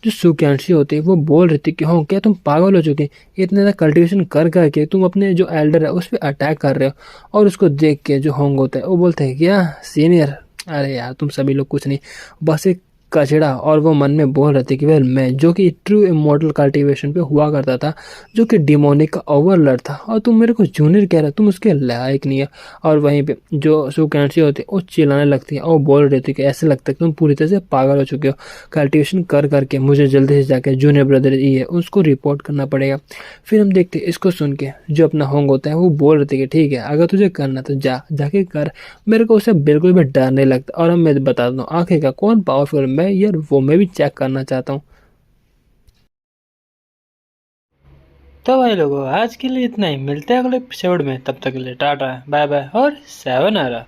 जो सुकैंशी होती है वो बोल रही थी कि हाँ क्या तुम पागल हो चुके, इतने ज़्यादा कल्टिवेशन कर करके तुम अपने जो एल्डर है उस पर अटैक कर रहे हो। और उसको देख के जो होंग होता है वो बोलते हैं क्या सीनियर, अरे यार तुम सभी लोग कुछ नहीं बस एक कचड़ा। और वो मन में बोल रहे थे कि वेल मैं जो कि ट्रू इमॉर्टल कल्टीवेशन पे हुआ करता था जो कि डिमोनिक का ओवरलॉर्ड था, और तुम मेरे को जूनियर कह रहे हो, तुम उसके लायक नहीं है। और वहीं पे जो सुकैंसी होती है वो चिल्लाने लगती है और बोल रही थी कि ऐसे लगता है कि तुम पूरी तरह से पागल हो चुके हो कल्टीवेशन कर करके, मुझे जल्दी से जाकर जूनियर ब्रदर ये है उसको रिपोर्ट करना पड़ेगा। फिर हम देखते इसको सुन के जो अपना होंग होता है वो बोल रहे थे कि ठीक है अगर तुझे करना तो जाके कर, मेरे को उसे बिल्कुल भी डर नहीं लगता। और अब मैं बता दूँ आखिर का कौन पावरफुल मैं यार वो मैं भी चेक करना चाहता हूँ। तो भाई लोगों आज के लिए इतना ही, मिलते हैं अगले एपिसोड में, तब तक के लिए टाटा बाय बाय और 7 आ रहा।